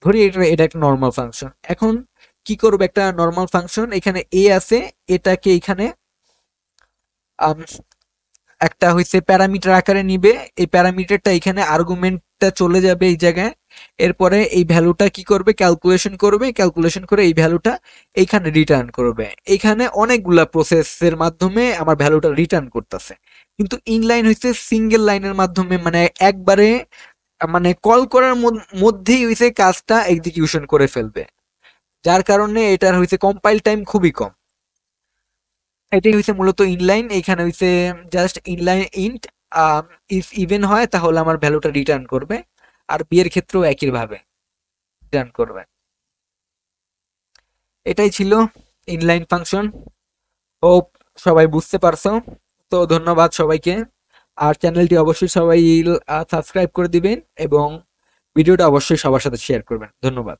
A: ধরি এটা একটা নর্মাল ফাংশন। এখন কি করবে একটা নর্মাল ফাংশন, এখানে এ আছে, এটাকে এখানে একটা হইছে প্যারামিটার আকারে নিবে। এই প্যারামিটারটা এখানে আর্গুমেন্টটা চলে যাবে এই জায়গায়। এরপরে এই ভ্যালুটা কি করবে, ক্যালকুলেশন করবে, ক্যালকুলেশন করে এই ভ্যালুটা এইখানে রিটার্ন করবে। এইখানে অনেকগুলা প্রসেসের মাধ্যমে আমার ভ্যালুটা রিটার্ন করতেছে। কিন্তু ইনলাইন হইছে সিঙ্গেল লাইনের মাধ্যমে, মানে একবারে মানে কল করার মধ্যেই হইছে কাজটা এক্সিকিউশন করে ফেলবে, যার কারণে এটার হইছে কম্পাইল টাইম খুবই কম। এটাই হইছে মূলত ইনলাইন। এখানে হইছে just inline int if even হয় তাহলে আমার ভ্যালুটা রিটার্ন করবে, আর বি এর ক্ষেত্রেও একই ভাবে রিটার্ন করবে। এটাই ছিল ইনলাইন ফাংশন। হোপ সবাই বুঝতে পারছো। তো ধন্যবাদ সবাইকে। আর চ্যানেলটি অবশ্যই সবাই সাবস্ক্রাইব করে দিবেন এবং ভিডিওটা অবশ্যই সবার সাথে শেয়ার করবেন। ধন্যবাদ।